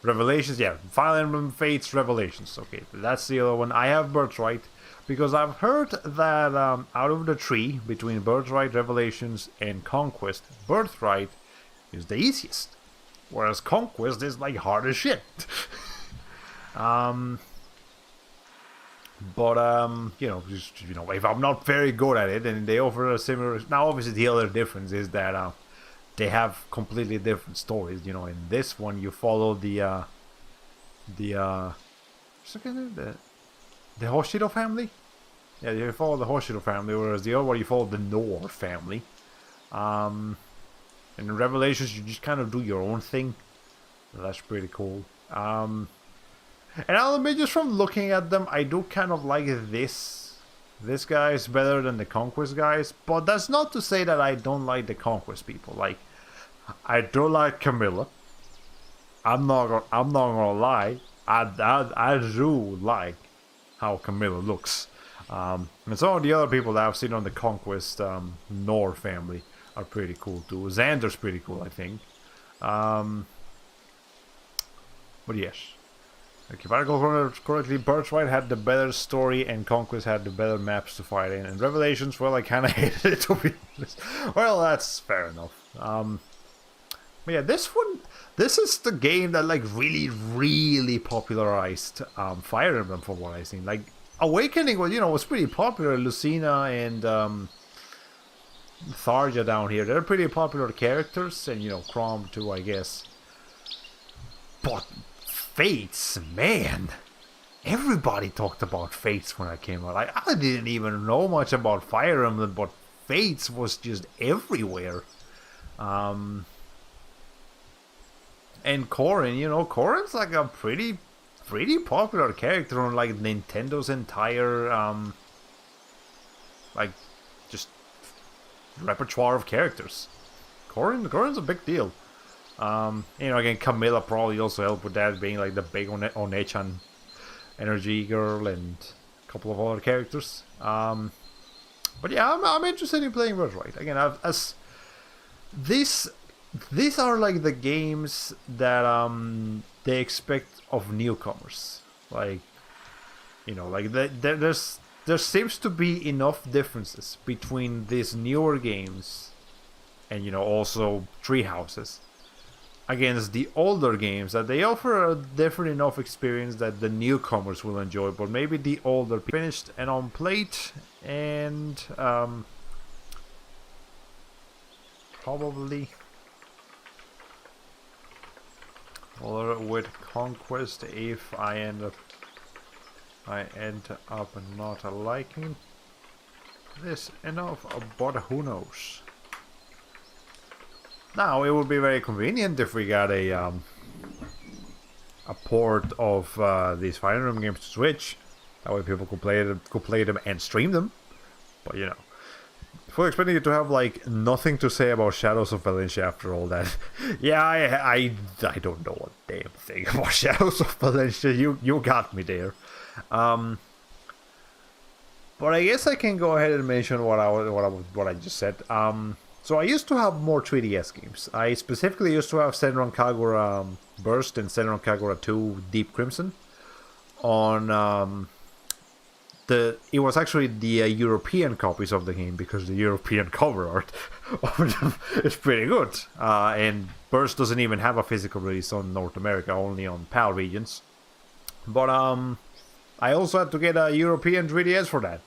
Revelations, yeah. Fire Emblem Fates Revelations. Okay, that's the other one. I have Birthright. Because I've heard that out of the three, between Birthright, Revelations, and Conquest, Birthright is the easiest. Whereas Conquest is like hard as shit. You know, if I'm not very good at it, and they offer a similar... Now, obviously, the other difference is that they have completely different stories. You know, in this one, you follow the Hoshido family? Yeah, you follow the Hoshido family, whereas the other one you follow the Nor family. And in Revelations you just kind of do your own thing. So that's pretty cool. And I'll admit, just from looking at them, I do kind of like this guys better than the Conquest guys. But that's not to say that I don't like the Conquest people. Like, I do like Camilla. I'm not gonna lie. I do like how Camilla looks. And some of the other people that I've seen on the Conquest Nor family are pretty cool too. Xander's pretty cool, I think. But yes. Like, if I recall correctly, Birthright had the better story and Conquest had the better maps to fight in. And Revelations, well, I kind of hated it, to be honest. Well, that's fair enough. But yeah, this is the game that like really popularized Fire Emblem, from what I've seen. Like, Awakening was pretty popular. Lucina and Tharja down here, they're pretty popular characters, and Chrom too, I guess. But Fates, man, everybody talked about Fates when I came out. Like, I didn't even know much about Fire Emblem, but Fates was just everywhere. And Corrin, Corrin's like a pretty popular character on like Nintendo's entire like just repertoire of characters. Corrin's a big deal. Again, Camilla probably also helped with that, being like the big Onechan energy girl and a couple of other characters. But yeah, I'm interested in playing Birthright again. These are like the games that they expect of newcomers. Like, there seems to be enough differences between these newer games and also Tree Houses against the older games, that they offer a different enough experience that the newcomers will enjoy, but maybe the older finished and on plate, and probably or with Conquest, if I end up not liking this enough, but who knows. Now, it would be very convenient if we got a port of these Fire Emblem games to Switch. That way people could play them and stream them. But if we're expecting you to have like nothing to say about Shadows of Valencia after all that, yeah, I don't know a damn thing about Shadows of Valencia. You got me there. But I guess I can go ahead and mention what I just said. So I used to have more 3DS games. I specifically used to have Senran Kagura Burst and Senran Kagura 2 Deep Crimson on it was actually the European copies of the game, because the European cover art of them is pretty good. And Burst doesn't even have a physical release on North America, only on PAL regions. But I also had to get a European 3DS for that.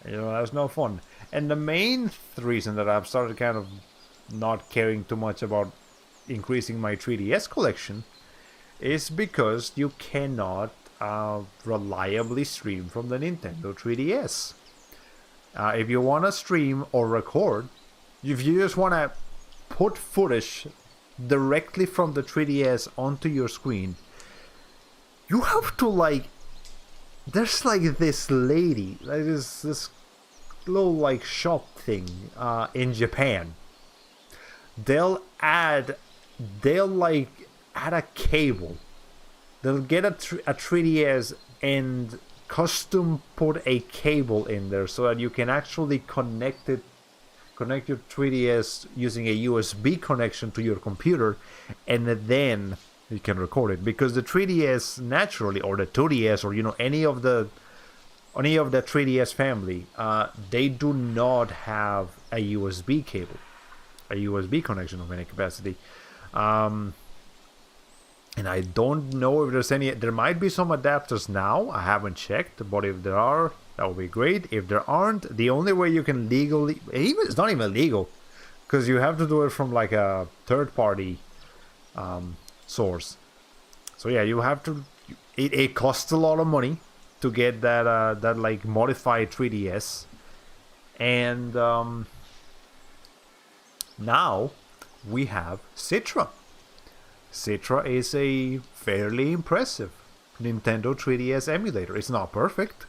That was no fun. And the main reason that I've started kind of not caring too much about increasing my 3DS collection is because you cannot reliably stream from the Nintendo 3DS. If you want to stream or record, if you just want to put footage directly from the 3DS onto your screen, you have to like, there's like this lady, like this little like shop thing in Japan. They'll like add a cable. They'll get a 3DS and custom put a cable in there so that you can actually connect your 3DS using a USB connection to your computer, and then you can record it. Because the 3DS naturally, or the 2DS, or any of the 3DS family, they do not have a USB cable, a USB connection of any capacity. And I don't know if there's any. There might be some adapters now. I haven't checked, but if there are, that would be great. If there aren't, the only way you can legally, it's not even legal, because you have to do it from like a third-party source. So yeah, you have to. It costs a lot of money to get that like modified 3DS, and now we have Citra. Citra is a fairly impressive Nintendo 3DS emulator. It's not perfect.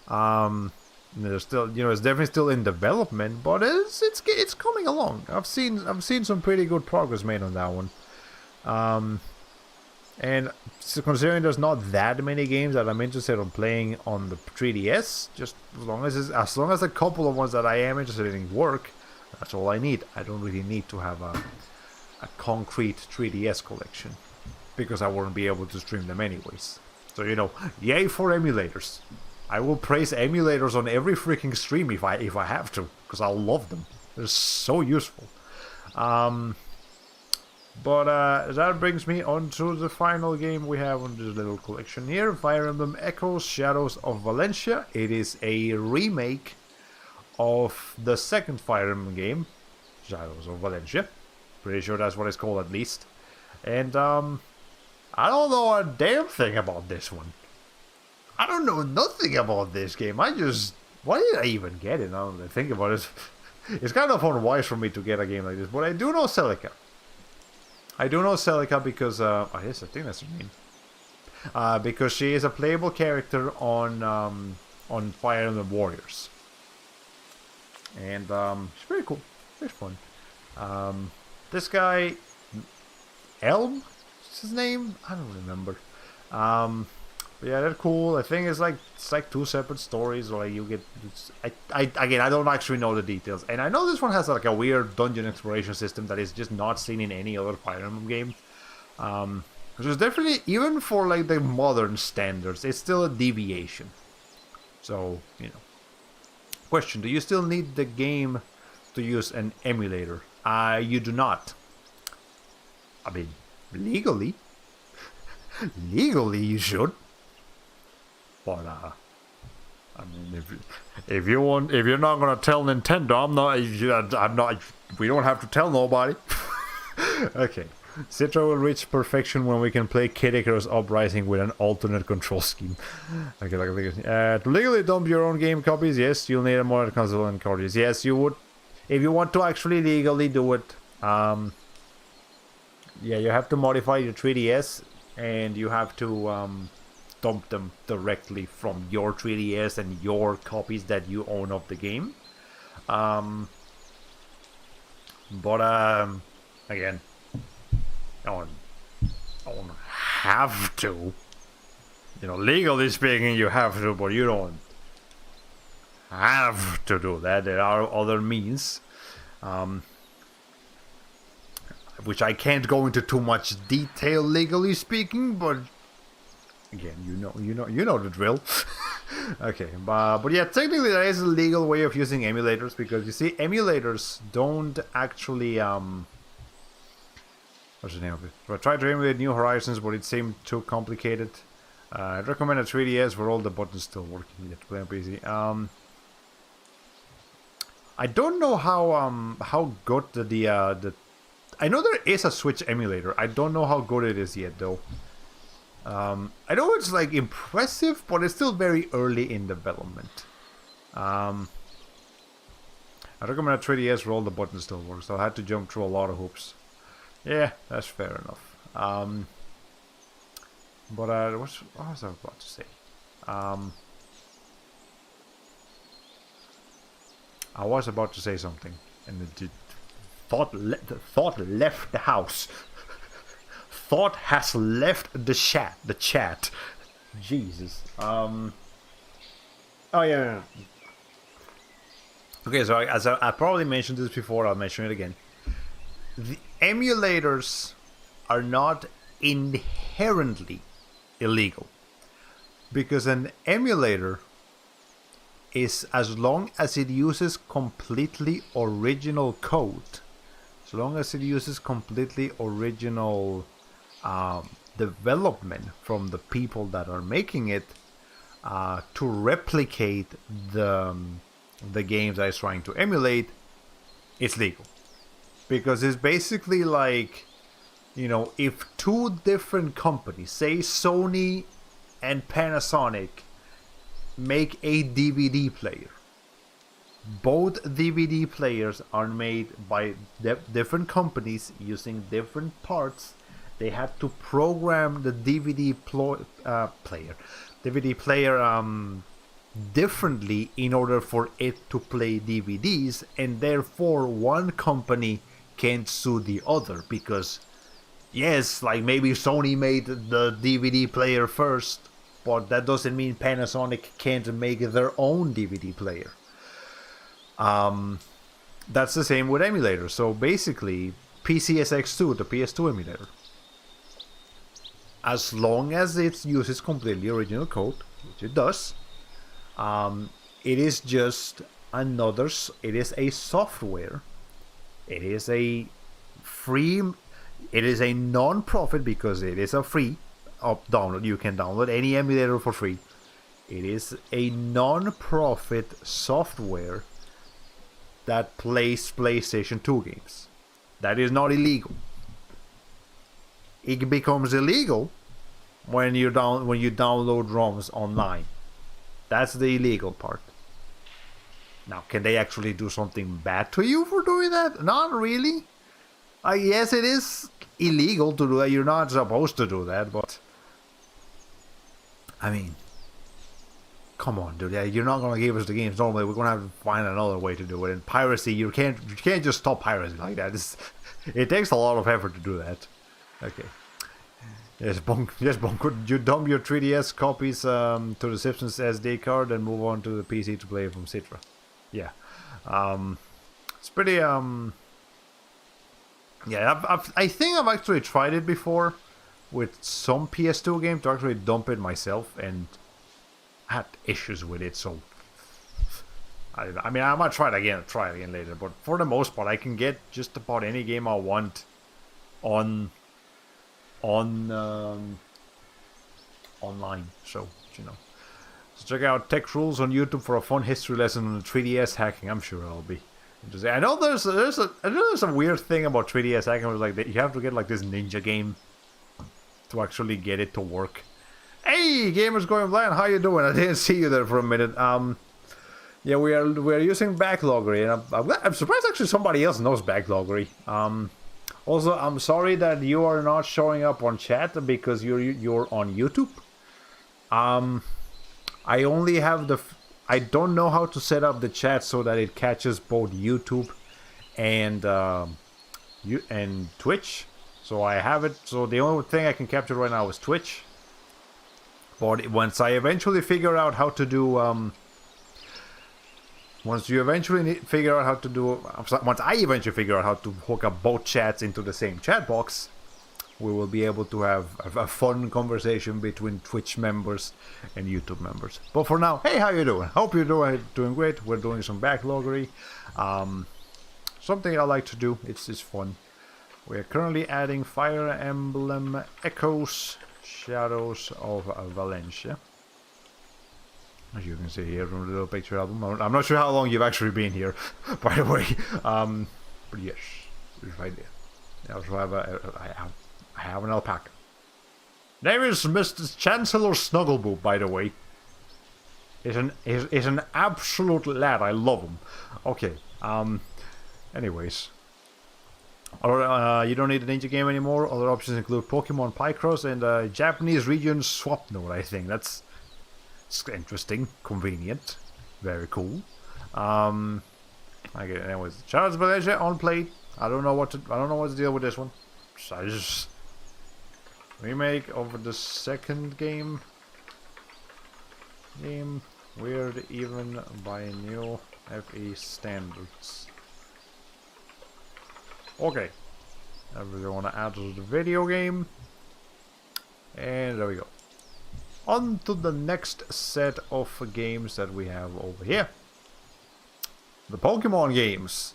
There's still, it's definitely still in development, but it's coming along. I've seen some pretty good progress made on that one. And so considering there's not that many games that I'm interested in playing on the 3DS, just as long as a couple of ones that I am interested in work, that's all I need. I don't really need to have a concrete 3DS collection, because I wouldn't be able to stream them anyways. So yay for emulators. I will praise emulators on every freaking stream if I have to, because I love them. They're so useful. But that brings me on to the final game we have on this little collection here, Fire Emblem Echoes Shadows of Valencia. It is a remake of the second Fire Emblem game, Shadows of Valencia. Pretty sure that's what it's called, at least. And I don't know a damn thing about this one. I don't know nothing about this game. Why did I even get it? Now that I think about it, it's kind of unwise for me to get a game like this. But I do know Celica. Because yes, I think that's her name. Because she is a playable character on Fire Emblem Warriors, and she's very cool. Very fun. This guy, Elm, what's his name? I don't remember. But yeah, they're cool. I think it's like two separate stories, or like you get. I don't actually know the details, and I know this one has like a weird dungeon exploration system that is just not seen in any other Fire Emblem game. Which is definitely, even for like the modern standards, it's still a deviation. So question: do you still need the game to use an emulator? You do not. I mean, legally you should. But I mean, if you're not gonna tell Nintendo, I'm not. We don't have to tell nobody. Okay. Citra will reach perfection when we can play Kid Icarus Uprising with an alternate control scheme. Okay, to legally dump your own game copies, yes, you'll need a modded console and cartridges. Yes, you would. If you want to actually legally do it, yeah, you have to modify your 3DS, and you have to dump them directly from your 3DS and your copies that you own of the game. But again, I don't have to. Legally speaking, you have to, but you don't have to do that. There are other means, which I can't go into too much detail legally speaking, but again, you know the drill. Okay, but yeah, technically there is a legal way of using emulators, because you see, emulators don't actually what's the name of it? So I tried to emulate New Horizons, but it seemed too complicated. I'd recommend a 3DS where all the buttons still work. You have to play on PC. I don't know how good the I know there is a Switch emulator. I don't know how good it is yet, though. I know it's like impressive, but it's still very early in development. I recommend a 3DS where all the buttons still work, so I had to jump through a lot of hoops. Yeah, that's fair enough. But what was I about to say? I was about to say something, and it thought left the house. Thought has left the chat. The chat. Jesus. Oh yeah. Okay, so as I probably mentioned this before, I'll mention it again. The emulators are not inherently illegal, because an emulator is, as long as it uses completely original code, so long as it uses completely original development from the people that are making it to replicate the games that it's trying to emulate, it's legal. Because it's basically like, you know, if two different companies, say Sony and Panasonic, make a DVD player, both DVD players are made by different companies using different parts. They had to program the DVD player differently in order for it to play DVDs, and therefore one company can't sue the other, because yes, like maybe Sony made the DVD player first, but that doesn't mean Panasonic can't make their own DVD player. That's the same with emulators. So basically, PCSX2, the PS2 emulator, as long as it uses completely original code, which it does, it is just another. It is a software. It is a free. It is a non-profit, because it is a free download. You can download any emulator for free. It is a non-profit software that plays PlayStation 2 games. That is not illegal. It becomes illegal when you download ROMs online. That's the illegal part. Now, can they actually do something bad to you for doing that? Not really. Yes, it is illegal to do that. You're not supposed to do that, but I mean, come on, dude. You're not gonna give us the games normally. We're gonna have to find another way to do it. And piracy, you can't just stop piracy like that. It takes a lot of effort to do that. Okay. Yes, Bunk, could you dump your 3DS copies to the Simpsons SD card and move on to the PC to play from Citra? Yeah. It's pretty yeah, I think I've actually tried it before with some PS2 game to actually dump it myself, and I had issues with it, so I mean, I might try it again later, but for the most part, I can get just about any game I want online, so, you know. So check out Tech Rules on YouTube for a fun history lesson on the 3DS hacking. I'm sure I'll be interesting. I know there's a weird thing about 3DS hacking, where like you have to get like this ninja game to actually get it to work. Hey, gamers going blind, how you doing? I didn't see you there for a minute. Yeah, we're using Backloggery, and I'm surprised actually somebody else knows Backloggery. Also, I'm sorry that you are not showing up on chat because you're on YouTube. I only have I don't know how to set up the chat so that it catches both YouTube and Twitch. So I have it. So the only thing I can capture right now is Twitch. But once I eventually figure out how to do, once I eventually figure out how to hook up both chats into the same chat box, we will be able to have a fun conversation between Twitch members and YouTube members. But for now, hey, how you doing? Hope you're doing great. We're doing some Backloggery. Something I like to do. It's fun. We're currently adding Fire Emblem Echoes, Shadows of Valencia. As you can see here from the little picture album. I'm not sure how long you've actually been here, by the way. But yes, it's right there. I also have I have an alpaca. Name is Mr. Chancellor Snuggleboob, by the way. is an absolute lad. I love him. Okay. Anyways. You don't need a ninja game anymore. Other options include Pokemon Picross and Japanese region swap node, I think. That's interesting, convenient, very cool. Okay, anyways, Charles Valencia on play. I don't know what to deal with this one. So I just remake of the second game. Weird even by new FE standards. Okay, we want to add to the video game, and there we go. On to the next set of games that we have over here. The Pokemon games.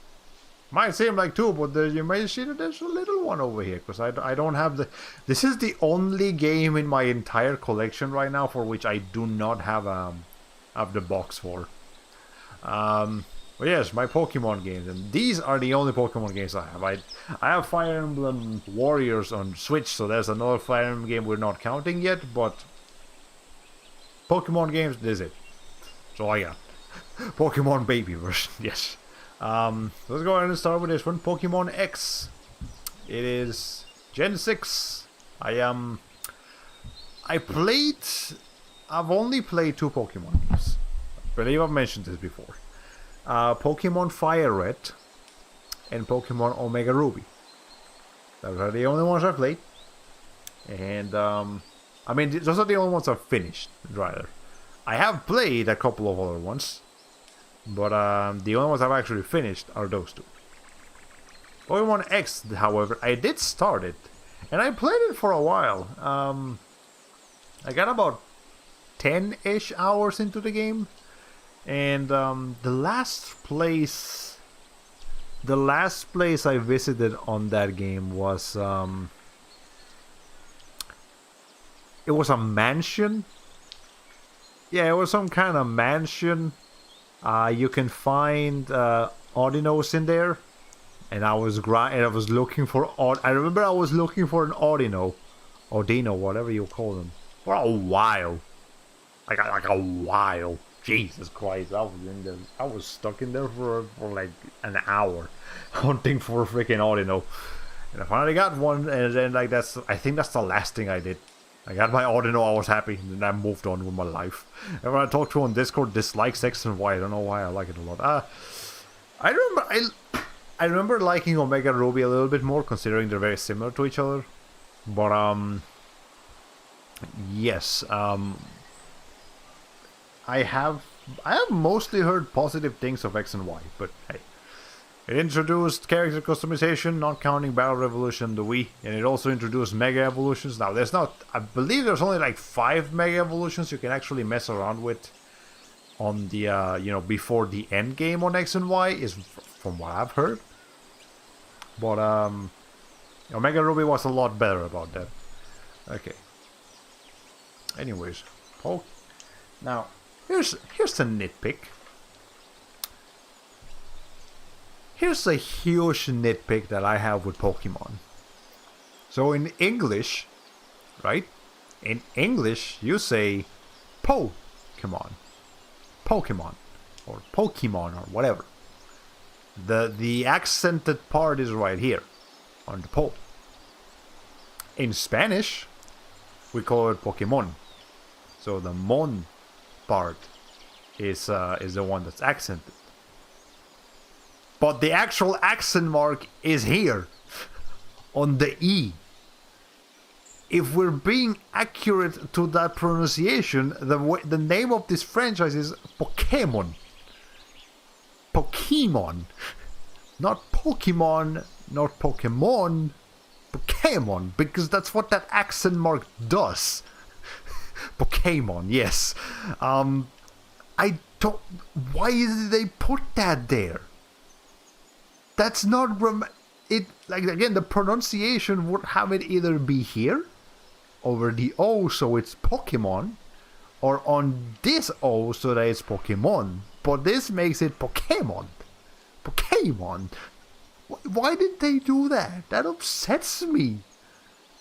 Might seem like two, but you may see that there's a little one over here, because I don't have the... This is the only game in my entire collection right now for which I do not have the box for. But yes, my Pokemon games, and these are the only Pokemon games I have. I have Fire Emblem Warriors on Switch, so there's another Fire Emblem game we're not counting yet, but Pokemon games, this is it. So I got Pokemon Baby version, yes. Let's go ahead and start with this one, Pokemon X. It is Gen 6. I've only played 2 Pokemon games. I believe I've mentioned this before. Pokemon Fire Red and Pokemon Omega Ruby. Those are the only ones I've played. And, I mean, those are the only ones I've finished, rather. I have played a couple of other ones. But, the only ones I've actually finished are those 2. Pokemon X, however, I did start it. And I played it for a while. I got about 10-ish hours into the game. And the last place I visited on that game was it was a mansion. Yeah, it was some kind of mansion. You can find Audinos in there, and I was looking for I remember I was looking for an Audino, whatever you call them, for a while, like a while. Jesus Christ, I was stuck in there for like an hour hunting for a freaking Audino. And I finally got one, and then like I think that's the last thing I did. I got my Audino, I was happy, and then I moved on with my life. And when I talked to on Discord, dislikes X and Y, I don't know why, I like it a lot. I remember liking Omega Ruby a little bit more, considering they're very similar to each other. But yes, I have mostly heard positive things of X and Y, but hey. It introduced character customization, not counting Battle Revolution the Wii, and it also introduced Mega Evolutions. Now, I believe there's only like 5 Mega Evolutions you can actually mess around with on the, before the end game on X and Y, is from what I've heard. But, Omega Ruby was a lot better about that. Okay. Anyways, now, here's a nitpick. Here's a huge nitpick that I have with Pokemon. So in English, right? In English, you say Pokemon, or Pokemon, or whatever. The accented part is right here on the Po. In Spanish, we call it Pokemon. So the mon part is the one that's accented. But the actual accent mark is here, on the E. If we're being accurate to that pronunciation, the name of this franchise is Pokemon. Pokemon. Not Pokemon, not Pokemon, Pokemon, because that's what that accent mark does. Pokemon, yes. Why did they put that there? That's not again, the pronunciation would have it either be here over the O, so it's Pokemon, or on this O, so that it's Pokemon. But this makes it Pokemon. Why did they do that? That upsets me.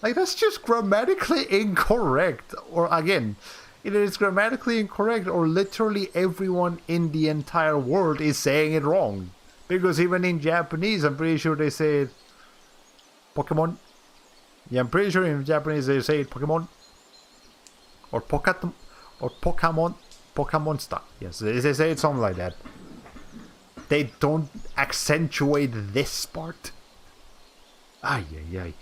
Like, that's just grammatically incorrect. Or again, either it's grammatically incorrect or literally everyone in the entire world is saying it wrong. Because even in Japanese, I'm pretty sure they say it Pokemon. Yeah, I'm pretty sure in Japanese they say it Pokemon. Or Pokemon. Or Pokemon. Pokemonster. Yes, they say it something like that. They don't accentuate this part. Ay, ay, ay.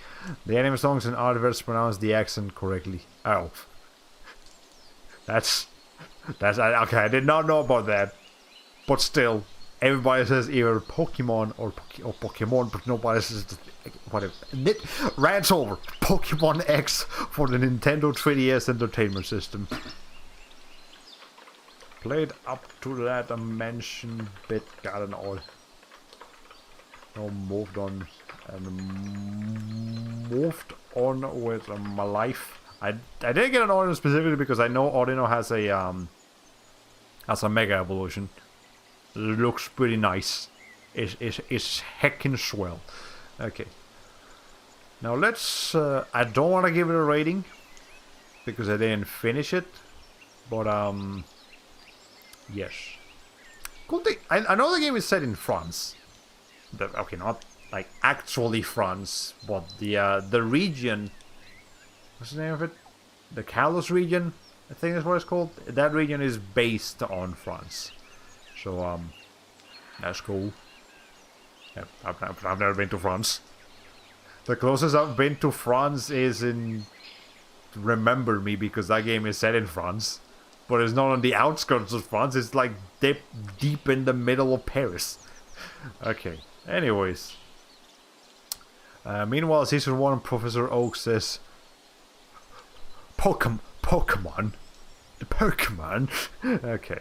The anime songs and artworks pronounce the accent correctly. Oh. That's okay, I did not know about that. But still, everybody says either Pokemon or Pokemon, but nobody says whatever. Rants over Pokemon X for the Nintendo 3DS Entertainment System. Played up to that mentioned bit, got an all. No, moved on and moved on with my life. I didn't get an Audino specifically because I know Audino has a Mega Evolution. Looks pretty nice. It's heckin' swell. Okay. Now let's. I don't want to give it a rating because I didn't finish it, but yes. Cool thing. I know the game is set in France. Okay, not like actually France, but the region. What's the name of it? The Kalos region, I think that's what it's called. That region is based on France. So, that's cool. Yeah, I've never been to France. The closest I've been to France is in Remember Me, because that game is set in France. But it's not on the outskirts of France, it's like deep in the middle of Paris. Okay, anyways. Meanwhile, Season 1, Professor Oak says... Pokemon? The Pokemon? Okay.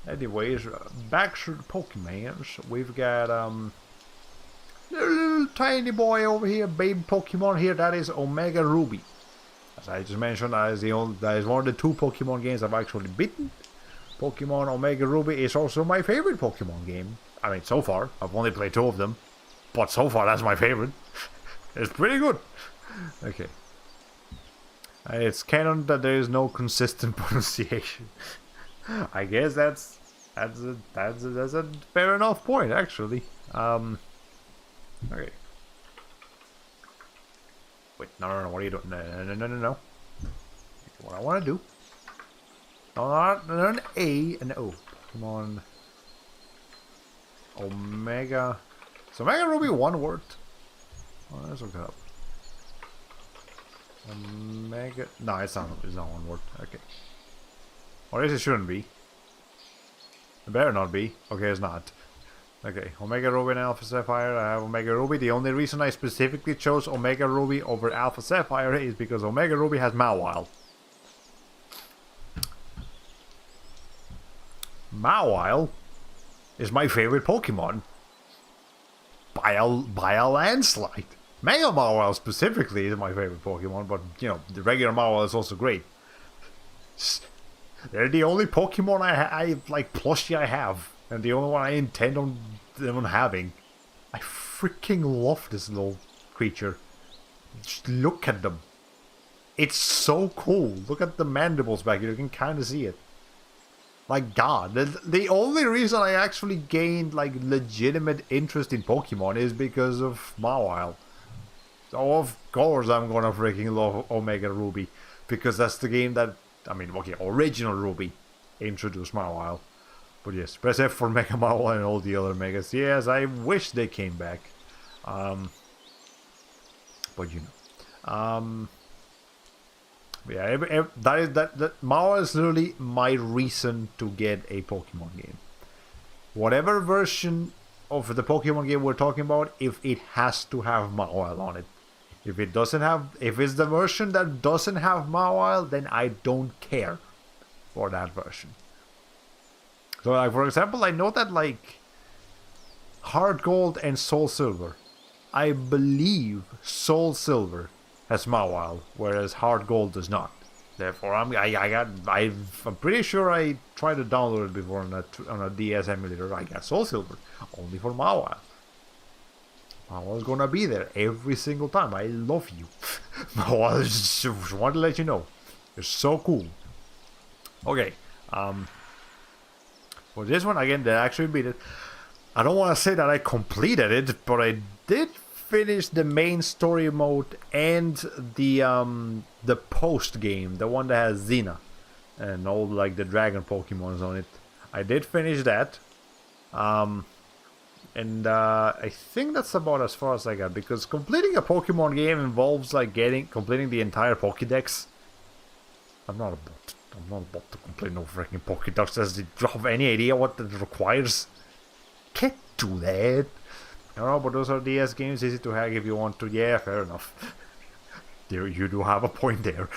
Anyways, back to the Pokemons. We've got, little tiny boy over here, baby Pokemon here, that is Omega Ruby. As I just mentioned, that is one of the 2 Pokemon games I've actually beaten. Pokemon Omega Ruby is also my favorite Pokemon game. I mean, so far. I've only played 2 of them. But so far, that's my favorite. It's pretty good. Okay. It's canon that there is no consistent pronunciation. I guess that's a fair enough point, actually. Okay. Wait, no, what are you doing? No. What I want to do. No, not an A, an O. Come on. Omega. Is Omega Ruby one word? Oh, let's look it up. Omega. No, it's not one word. Okay. Or at least it shouldn't be. It better not be. Okay, it's not. Okay, Omega Ruby and Alpha Sapphire. I have Omega Ruby. The only reason I specifically chose Omega Ruby over Alpha Sapphire is because Omega Ruby has Mawile. Mawile is my favorite Pokemon. By a landslide. Mega Mawile specifically is my favorite Pokemon, but you know, the regular Mawile is also great. They're the only Pokemon I like plushie I have, and the only one I intend on having. I freaking love this little creature. Just look at them. It's so cool. Look at the mandibles back here. You can kind of see it. Like God, the only reason I actually gained like legitimate interest in Pokemon is because of Mawile. So of course I'm gonna freaking love Omega Ruby, because that's the game that, I mean, okay, original Ruby introduced Mawile. But yes, press F for Mega Mawile and all the other Megas. Yes, I wish they came back. But you know. Yeah, that Mawile is literally my reason to get a Pokemon game. Whatever version of the Pokemon game we're talking about, if it has to have Mawile on it. If it's the version that doesn't have Mawile, then I don't care for that version. So, like, for example, I know that, like, Heart Gold and Soul Silver, I believe Soul Silver has Mawile, whereas Heart Gold does not. Therefore, I'm pretty sure I tried to download it before on a DS emulator. I got Soul Silver only for Mawile. Mawile's gonna be there every single time. I love you. Mawile, just want to let you know. You're so cool. Okay. For this one, again, they actually beat it. I don't want to say that I completed it, but I did finish the main story mode and the post game, the one that has Xena and all like the dragon Pokemons on it. I did finish that. And I think that's about as far as I got, because completing a Pokemon game involves like completing the entire Pokédex. I'm not about to complete no freaking Pokédex. Does it have any idea what it requires? Can't do that. No, but those are DS games, easy to hack if you want to. Yeah, fair enough. You do have a point there.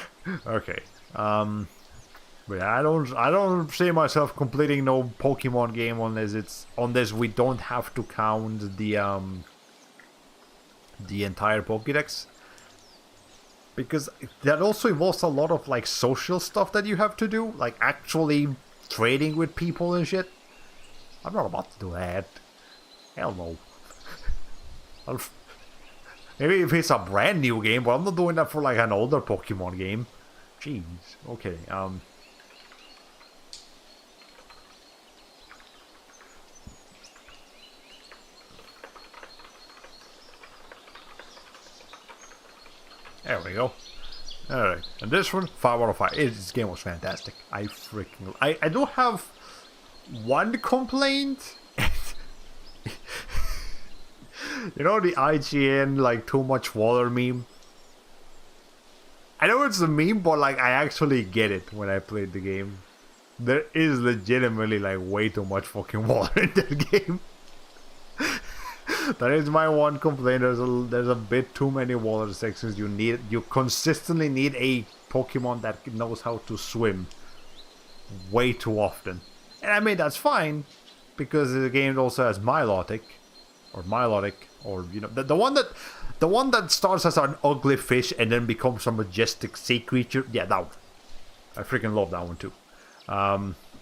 Okay. But I don't see myself completing no Pokemon game unless we don't have to count the entire Pokédex. Because that also involves a lot of like social stuff that you have to do, like actually trading with people and shit. I'm not about to do that. Hell no. Maybe if it's a brand new game, but I'm not doing that for like an older Pokemon game. Jeez. Okay. There we go. Alright, and this one, 5 out of 5. This game was fantastic. I do have one complaint. You know the IGN, like, too much water meme? I know it's a meme, but, like, I actually get it when I played the game. There is legitimately, like, way too much fucking water in that game. That is my one complaint. There's a bit too many water sections. You consistently need a Pokemon that knows how to swim way too often. And I mean that's fine because the game also has Milotic, or you know the one that starts as an ugly fish and then becomes a majestic sea creature. Yeah, that one. I freaking love that one too.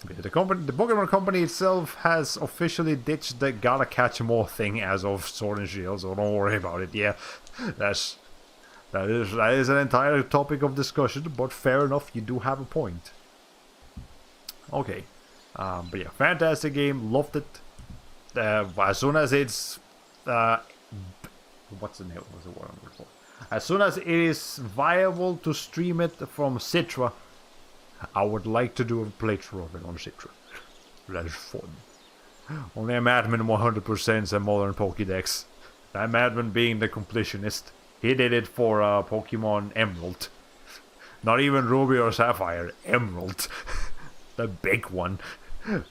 The Pokemon Company itself has officially ditched the gotta catch 'em all thing as of Sword and Shield, so don't worry about it. Yeah, that is an entire topic of discussion, but fair enough, you do have a point. Okay, but yeah, fantastic game, loved it. As soon as it's what's the name? What's the word I'm looking for? As soon as it is viable to stream it from Citra, I would like to do a playthrough of it on Citra. That is fun. Only a madman 100% a modern Pokédex. That madman being the completionist. He did it for Pokemon Emerald. Not even Ruby or Sapphire. Emerald. The big one.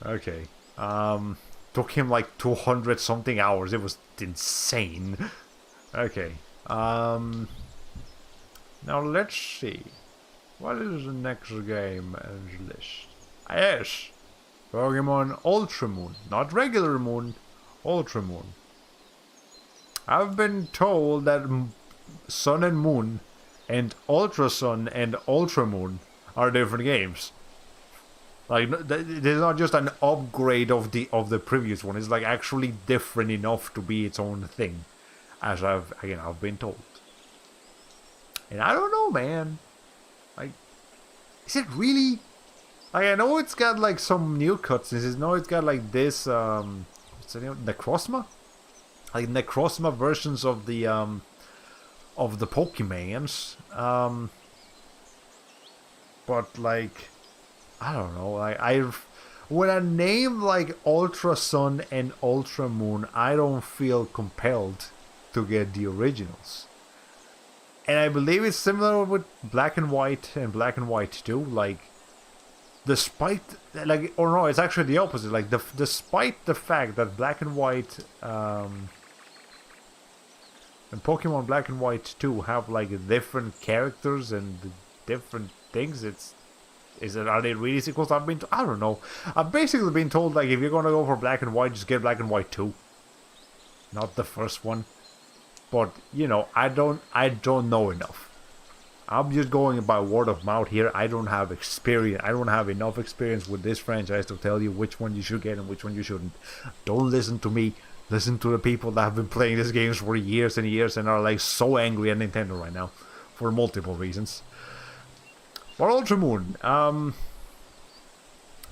Okay. Took him like 200 something hours. It was insane. Okay. Now let's see. What is the next game on the list? Yes! Pokemon Ultramoon. Not regular Moon, Ultramoon. I've been told that Sun and Moon and Ultra Sun and Ultramoon are different games. Like, there's not just an upgrade of the previous one. It's like actually different enough to be its own thing. As I've been told. And I don't know, man. Like, is it really? Like, I know it's got like some new cutscenes. I know it's got like this what's the name? Necrozma? Like Necrozma versions of the Pokemons. But like, I don't know. Like when I name like Ultra Sun and Ultra Moon, I don't feel compelled to get the originals. And I believe it's similar with Black and White and Black and White 2. Like, despite, like, or no, it's actually the opposite. Like, despite the fact that Black and White and Pokemon Black and White 2 have like different characters and different things, are they really sequels? I don't know. I've basically been told like if you're gonna go for Black and White, just get Black and White 2, not the first one. But, you know, I don't know enough. I'm just going by word of mouth here. I don't have experience. I don't have enough experience with this franchise to tell you which one you should get and which one you shouldn't. Don't listen to me. Listen to the people that have been playing these games for years and years and are like so angry at Nintendo right now. For multiple reasons. For Ultramoon,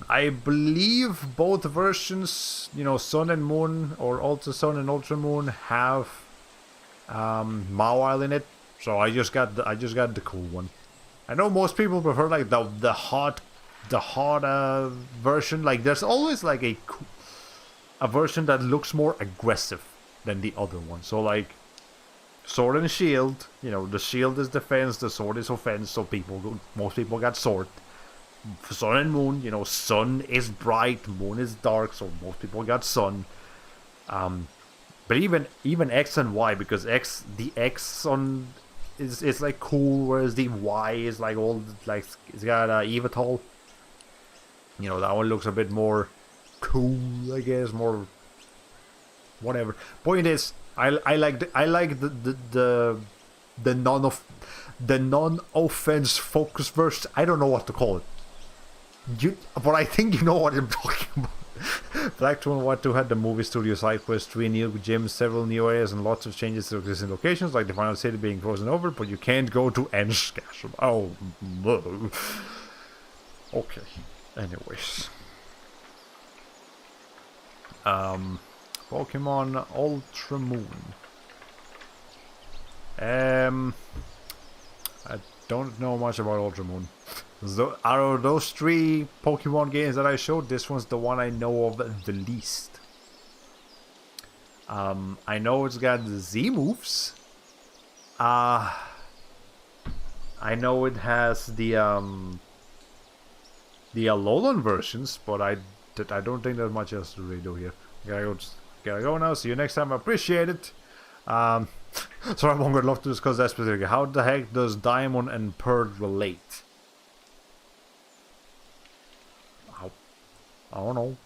I believe both versions, you know, Sun and Moon or Ultra Sun and Ultramoon have Mawile in it. So I just got the cool one. I know most people prefer like the hot version. Like there's always like a version that looks more aggressive than the other one. So like sword and shield, you know, the shield is defense, the sword is offense. So most people got sword. Sun and Moon, you know, Sun is bright, Moon is dark, so most people got Sun. But even X and Y, because the X on is like cool, whereas the Y is like all like it's got Evatol. You know, that one looks a bit more cool, I guess, more whatever. Point is, I like the non-offense focus verse. I don't know what to call it. But I think you know what I'm talking about. Black 2 had the movie studio side quest, 3 new gyms, several new areas, and lots of changes to existing locations, like the final city being frozen over, but you can't go to Enskasham. Oh, no. Okay. Anyways. Pokemon Ultramoon. I don't know much about Ultramoon. Out of those 3 Pokemon games that I showed, this one's the one I know of the least. I know it's got the Z moves. I know it has the Alolan versions, but I don't think there's much else to really do here. Gotta go now. See you next time. I appreciate it. Sorry, I'm gonna love to discuss that specifically. How the heck does Diamond and Pearl relate? I don't know.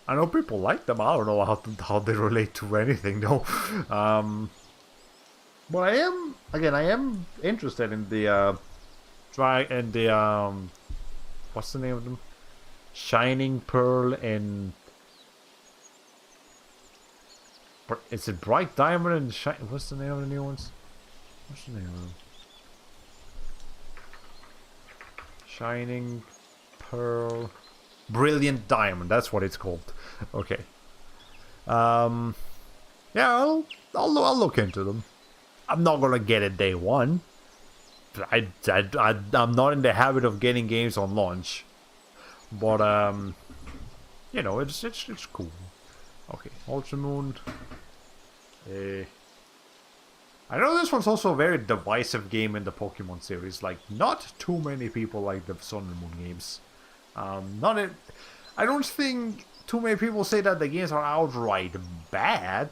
I know people like them. I don't know how they relate to anything though. But I am interested in the what's the name of them? Shining Pearl and is it Bright Diamond and what's the name of the new ones? What's the name of them? Shining Pearl, Brilliant Diamond. That's what it's called. Okay. Yeah, I'll look into them. I'm not gonna get it day one. I'm not in the habit of getting games on launch, but you know, it's cool. Okay, Ultramoon. I know this one's also a very divisive game in the Pokemon series. Like, not too many people like the Sun and Moon games. I don't think too many people say that the games are outright bad,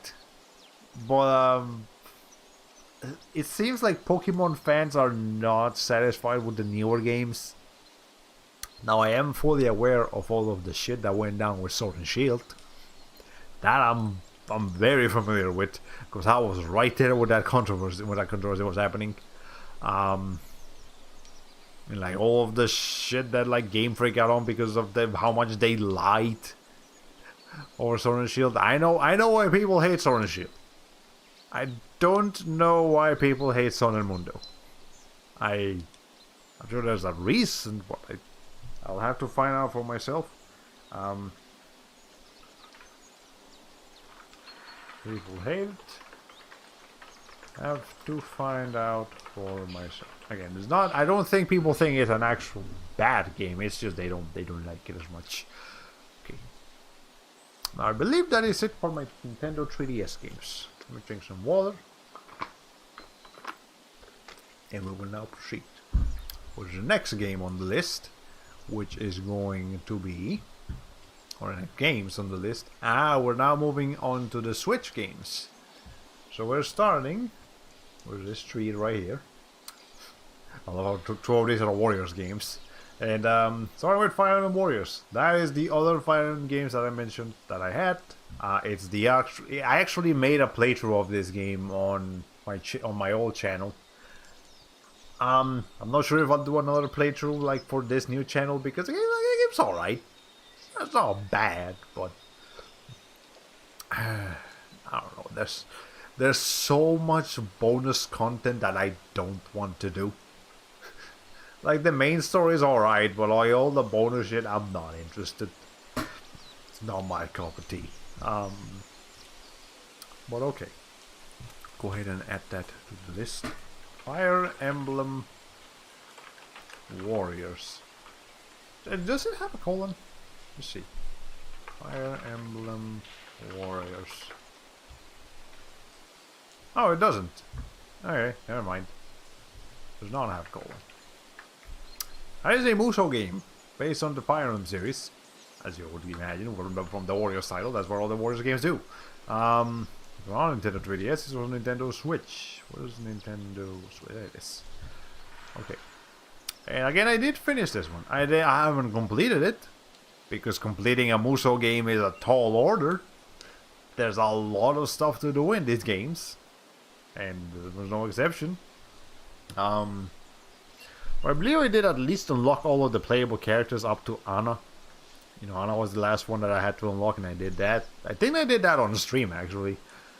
but it seems like Pokemon fans are not satisfied with the newer games. Now, I am fully aware of all of the shit that went down with Sword and Shield. That I'm very familiar with, because I was right there with that controversy was happening. And like all of the shit that like Game Freak got on because of how much they lied over Sword and Shield. I know why people hate Sword and Shield. I don't know why people hate Sun and Moon though. I'm sure there's a reason, but I'll have to find out for myself. People hate it. Have to find out for myself. Again, it's not. I don't think people think it's an actual bad game. It's just they don't like it as much. Okay. Now I believe that is it for my Nintendo 3DS games. Let me drink some water, and we will now proceed with the next game on the list, which is going to be, or games on the list. We're now moving on to the Switch games. So we're starting with this tree right here. I love how two of these are Warriors games. And starting with Fire Emblem Warriors. That is the other Fire Emblem games that I mentioned that I had. It's the I actually made a playthrough of this game on my old channel. I'm not sure if I'll do another playthrough like for this new channel, because the game's alright. It's not bad, but I don't know. There's so much bonus content that I don't want to do. Like, the main story is alright, but like, all the bonus shit, I'm not interested. It's not my cup of tea. But okay. Go ahead and add that to the list. Fire Emblem Warriors. Does it have a colon? Let's see. Fire Emblem Warriors. Oh, it doesn't. Okay, never mind. Does not have a colon. That is a Musou game based on the Fireman series, as you would imagine, from the Warriors title. That's what all the Warriors games do. On Nintendo 3DS, this was Nintendo Switch. What is Nintendo Switch? There it is. Okay. And again, I did finish this one. I haven't completed it, because completing a Musou game is a tall order. There's a lot of stuff to do in these games, and there was no exception. I believe I did at least unlock all of the playable characters up to Anna. You know, Anna was the last one that I had to unlock, and I did that. I think I did that on stream, actually.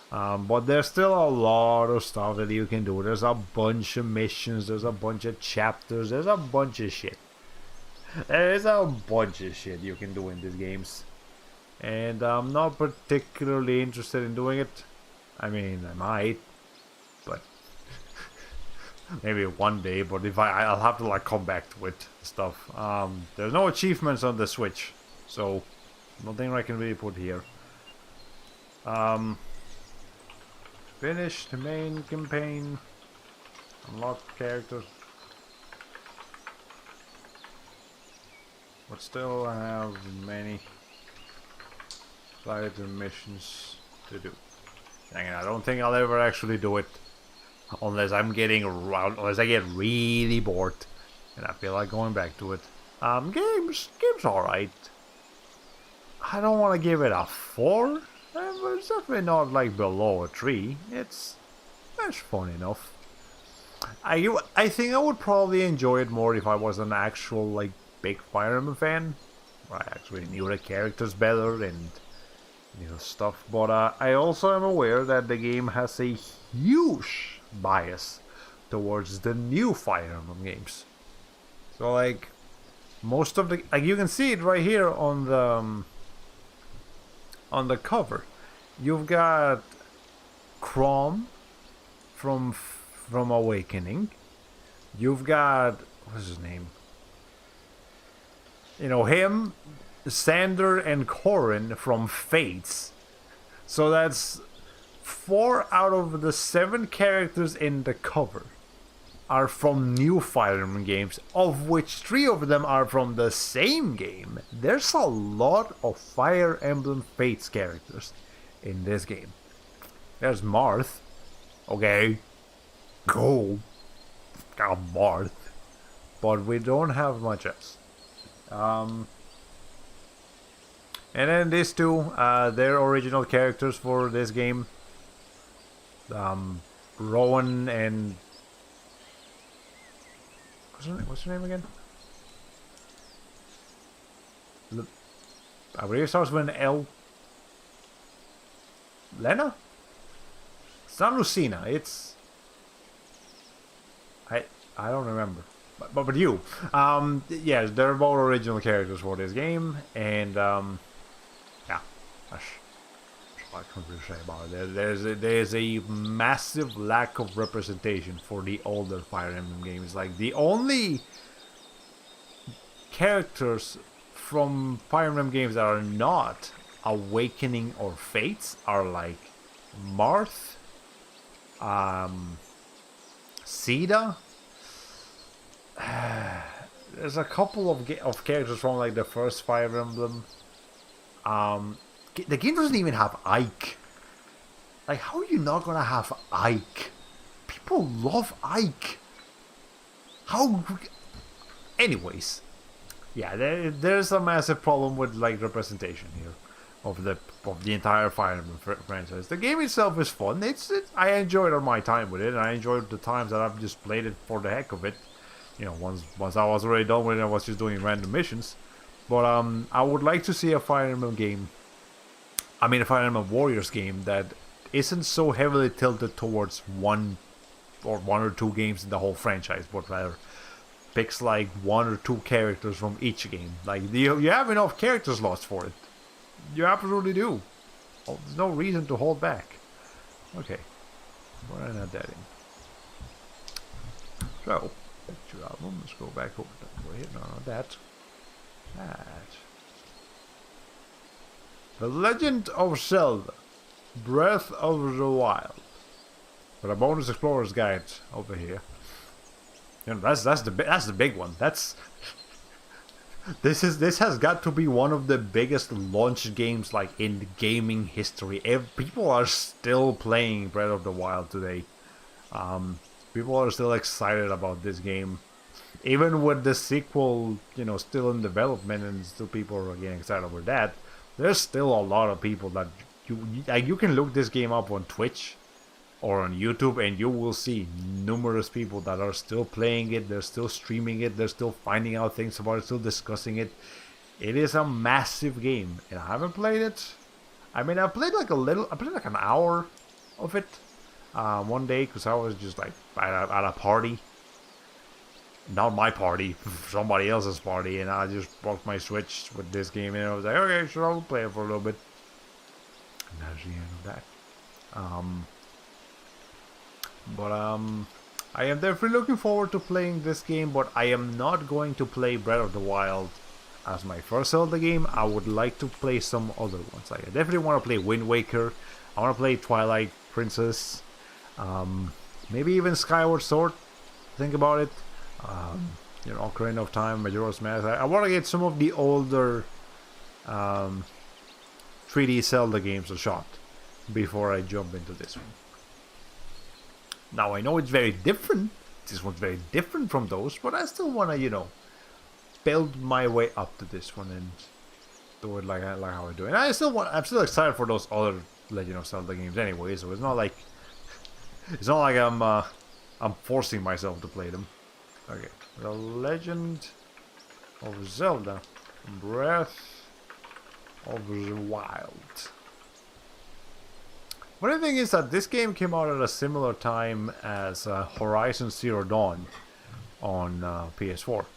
But there's still a lot of stuff that you can do. There's a bunch of missions, there's a bunch of chapters, there's a bunch of shit. There's a bunch of shit you can do in these games. And I'm not particularly interested in doing it. I mean, I might, but maybe one day. But if I'll have to like come back to it stuff. There's no achievements on the Switch, so nothing I can really put here. Finish the main campaign. Unlock characters. But still I have many side missions to do. And I don't think I'll ever actually do it unless I get really bored and I feel like going back to it. Game's alright. I don't want to give it a 4, but it's definitely not like below a 3. That's fun enough. I think I would probably enjoy it more if I was an actual like big Fireman fan, where I actually knew the characters better and stuff. But I also am aware that the game has a huge bias towards the new Fire Emblem games. So like most of the you can see it right here on the cover. You've got Chrom from Awakening. You've got what's his name? Him, Sander, and Corrin from Fates. So that's 4 out of the 7 characters in the cover are from new Fire Emblem games, of which 3 of them are from the same game. There's a lot of Fire Emblem Fates characters in this game. There's Marth. Okay. Cool. Got Marth. But we don't have much else. And then these two, they're original characters for this game. Rowan and what's her name again? I believe it starts with an L. Lena? It's not Lucina. It's I don't remember. But you, yes, they're both original characters for this game, and yeah, that's what I can really say about it. There's a massive lack of representation for the older Fire Emblem games. Like the only characters from Fire Emblem games that are not Awakening or Fates are like Marth, Sida. There's a couple of characters from like the first Fire Emblem. The game doesn't even have Ike. Like, how are you not gonna have Ike? People love Ike. How? Anyways, yeah, there's a massive problem with like representation here of the entire Fire Emblem franchise. The game itself is fun. I enjoyed all my time with it, and I enjoyed the times that I've just played it for the heck of it. Once I was already done with it, I was just doing random missions. But I would like to see a Fire Emblem game. I mean, a Fire Emblem Warriors game that isn't so heavily tilted towards one or 2 games in the whole franchise, but rather picks like 1 or 2 characters from each game. Like, you have enough character slots for it. You absolutely do. Oh, there's no reason to hold back. Okay, we're not that in. So, picture album. Let's go back over that way. No, that. The Legend of Zelda, Breath of the Wild. With a bonus explorer's guide over here. You know, that's the big one. This has got to be one of the biggest launch games like in gaming history. People are still playing Breath of the Wild today. People are still excited about this game, even with the sequel, you know, still in development, and still people are getting excited over that. There's still a lot of people that you can look this game up on Twitch or on YouTube, and you will see numerous people that are still playing it. They're still streaming it. They're still finding out things about it, still discussing it. It is a massive game, and I haven't played it. I mean, I played like an hour of it one day because I was just like at a party. Not my party, somebody else's party, and I just brought my Switch with this game, and I was like, okay, sure, I'll play it for a little bit. And that's the end of that. I am definitely looking forward to playing this game, but I am not going to play Breath of the Wild as my first Zelda game. I would like to play some other ones. Like, I definitely want to play Wind Waker. I want to play Twilight Princess. Maybe even Skyward Sword. Think about it. You know, Ocarina of Time, Majora's Mask. I want to get some of the older 3D Zelda games a shot before I jump into this one. Now, I know it's very different. This one's very different from those, but I still want to, you know, build my way up to this one and do it like how I do. And I'm still excited for those other Legend of Zelda games anyway. So it's not like I'm forcing myself to play them. Okay, The Legend of Zelda, Breath of the Wild. Funny thing is that this game came out at a similar time as Horizon Zero Dawn on PS4.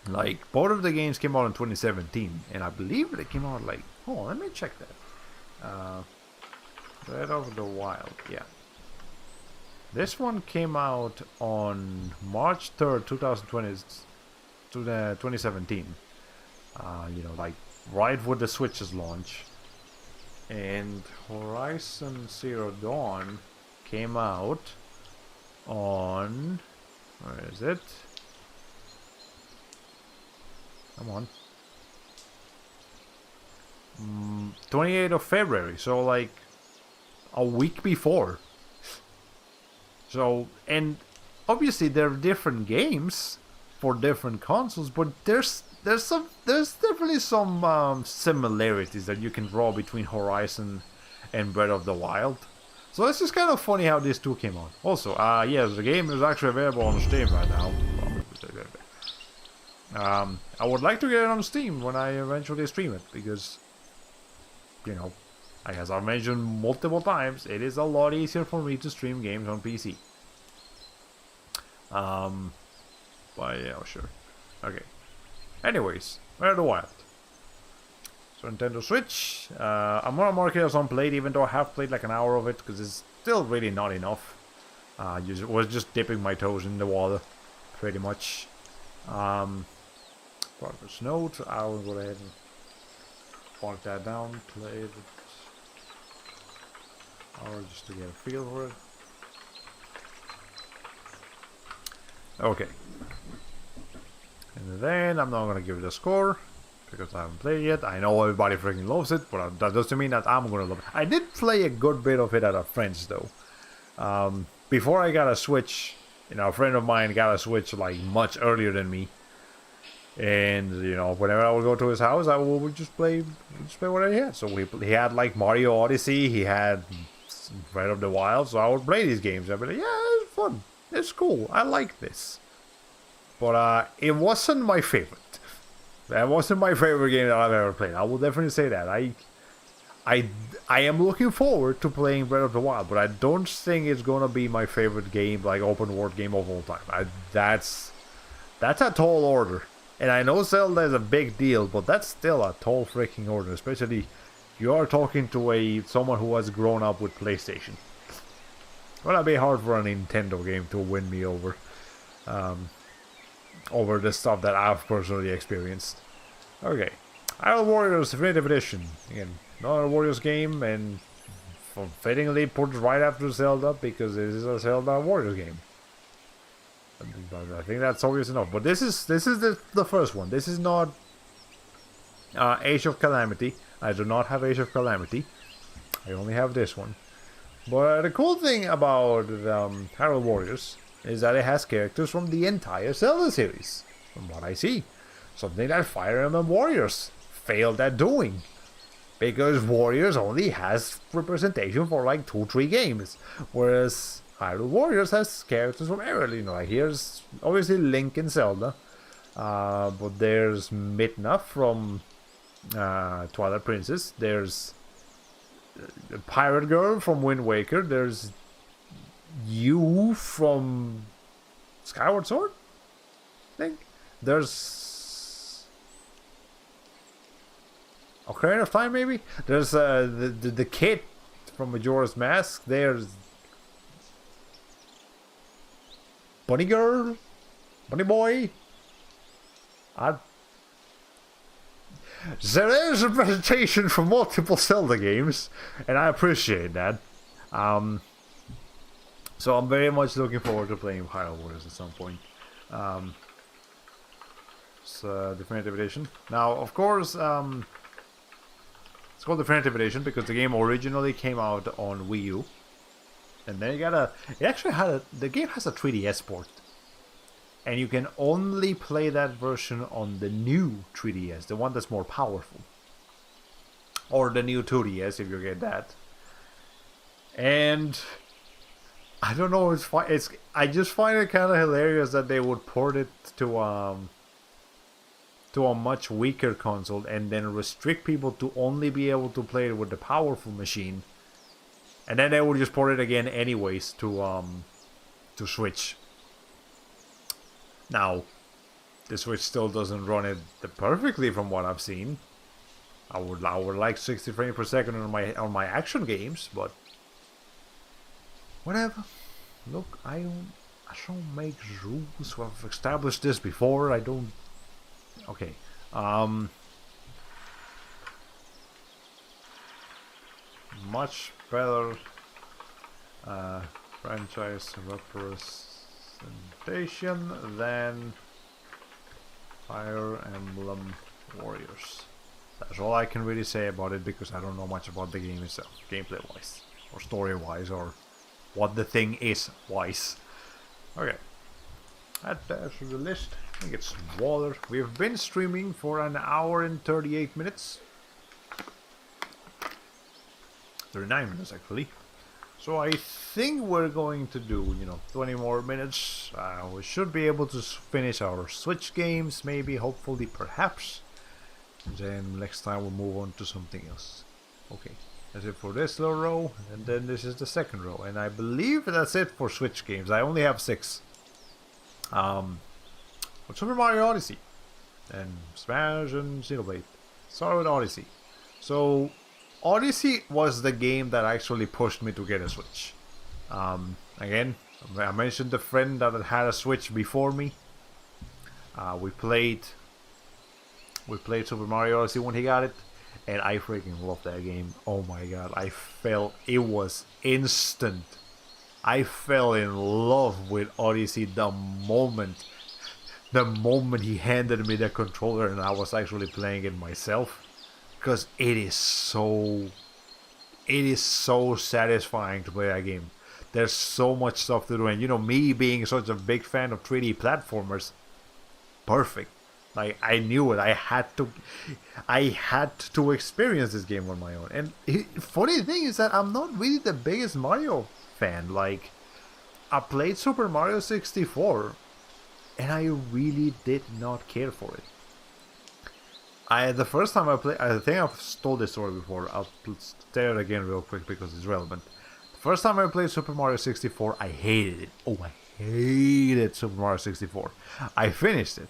Like, both of the games came out in 2017, and I believe they came out like, oh, let me check that. Breath of the Wild, yeah. This one came out on March 3rd, 2017. You know, like right with the Switch's launch. And Horizon Zero Dawn came out on... where is it? Come on. 28th of February, so like a week before. So, and obviously there are different games for different consoles, but there's definitely some similarities that you can draw between Horizon and Breath of the Wild. So it's just kind of funny how these two came out. Also, yes, the game is actually available on Steam right now. I would like to get it on Steam when I eventually stream it, because, you know, as I've mentioned multiple times, it is a lot easier for me to stream games on PC. But yeah, sure. Okay. Anyways, Breath of the Wild. So Nintendo Switch. I'm gonna mark it as unplayed, even though I have played like an hour of it, because it's still really not enough. Was just dipping my toes in the water, pretty much. Progress note. I will go ahead and mark that down. Play it. Or just to get a feel for it. Okay. And then I'm not gonna give it a score because I haven't played it yet. I know everybody freaking loves it, but that doesn't mean that I'm gonna love it. I did play a good bit of it at a friend's though. Before I got a Switch, you know, a friend of mine got a Switch like much earlier than me. And, you know, whenever I would go to his house, I would just play what he had. So he had like Mario Odyssey, he had Breath of the Wild, so I would play these games. I'd be like, yeah, it's fun. It's cool. I like this. But it wasn't my favorite. That wasn't my favorite game that I've ever played. I will definitely say that. I am looking forward to playing Breath of the Wild, but I don't think it's gonna be my favorite game, like open world game of all time. That's That's a tall order. And I know Zelda is a big deal, but that's still a tall freaking order, especially you are talking to someone who has grown up with PlayStation. Well, it'd be hard for a Nintendo game to win me over. Over the stuff that I've personally experienced. Okay. Hyrule Warriors Definitive Edition. Again, another Warriors game, and fittingly put right after Zelda, because this is a Zelda Warriors game. I think that's obvious enough. But this is the first one. This is not Age of Calamity. I do not have Age of Calamity. I only have this one. But the cool thing about Hyrule Warriors is that it has characters from the entire Zelda series, from what I see. Something that Fire Emblem Warriors failed at doing. Because Warriors only has representation for like 2-3 games. Whereas Hyrule Warriors has characters from everything. Like here's obviously Link and Zelda. But there's Midna from Twilight Princess. There's Pirate Girl from Wind Waker. There's you from Skyward Sword, I think. There's Ocarina of Time, maybe. There's the kid from Majora's Mask. There's Bunny Girl, Bunny Boy. There is a presentation from multiple Zelda games, and I appreciate that. So I'm very much looking forward to playing Hyrule Warriors at some point. It's Definitive Edition. Now, of course, it's called Definitive Edition because the game originally came out on Wii U, and then the game has a 3DS port, and you can only play that version on the new 3DS, the one that's more powerful, or the new 2DS if you get that. And I don't know. I just find it kind of hilarious that they would port it to a much weaker console and then restrict people to only be able to play it with the powerful machine, and then they would just port it again anyways to Switch. Now, the Switch still doesn't run it perfectly from what I've seen. I would like 60 frames per second on my action games, but whatever. Look, I don't make rules. I've established this before. I don't. Okay. Much better franchise representation than Fire Emblem Warriors. That's all I can really say about it because I don't know much about the game itself, gameplay wise, or story wise, or what the thing is wise. Okay. Add that to the list. I think it's water. We've been streaming for an hour and 38 minutes. 39 minutes actually. So I think we're going to do, 20 more minutes. We should be able to finish our Switch games, maybe, hopefully, perhaps. And then next time we'll move on to something else. Okay, that's it for this little row, and then this is the second row. And I believe that's it for Switch games. I only have 6. With Super Mario Odyssey, and Smash and Xenoblade. Start with Odyssey. So, Odyssey was the game that actually pushed me to get a Switch. Again, I mentioned the friend that had a Switch before me. We played Super Mario Odyssey when he got it, and I freaking loved that game. Oh my god, it was instant. I fell in love with Odyssey the moment he handed me the controller and I was actually playing it myself, because it is so satisfying to play that game. There's so much stuff to do, and me being such a big fan of 3D platformers, perfect. Like, I knew it. I had to experience this game on my own. And funny thing is that I'm not really the biggest Mario fan. Like, I played Super Mario 64 and I really did not care for it. The first time I played, I think I've told this story before. I'll say it again real quick because it's relevant. The first time I played Super Mario 64, I hated it. Oh, I hated Super Mario 64. I finished it,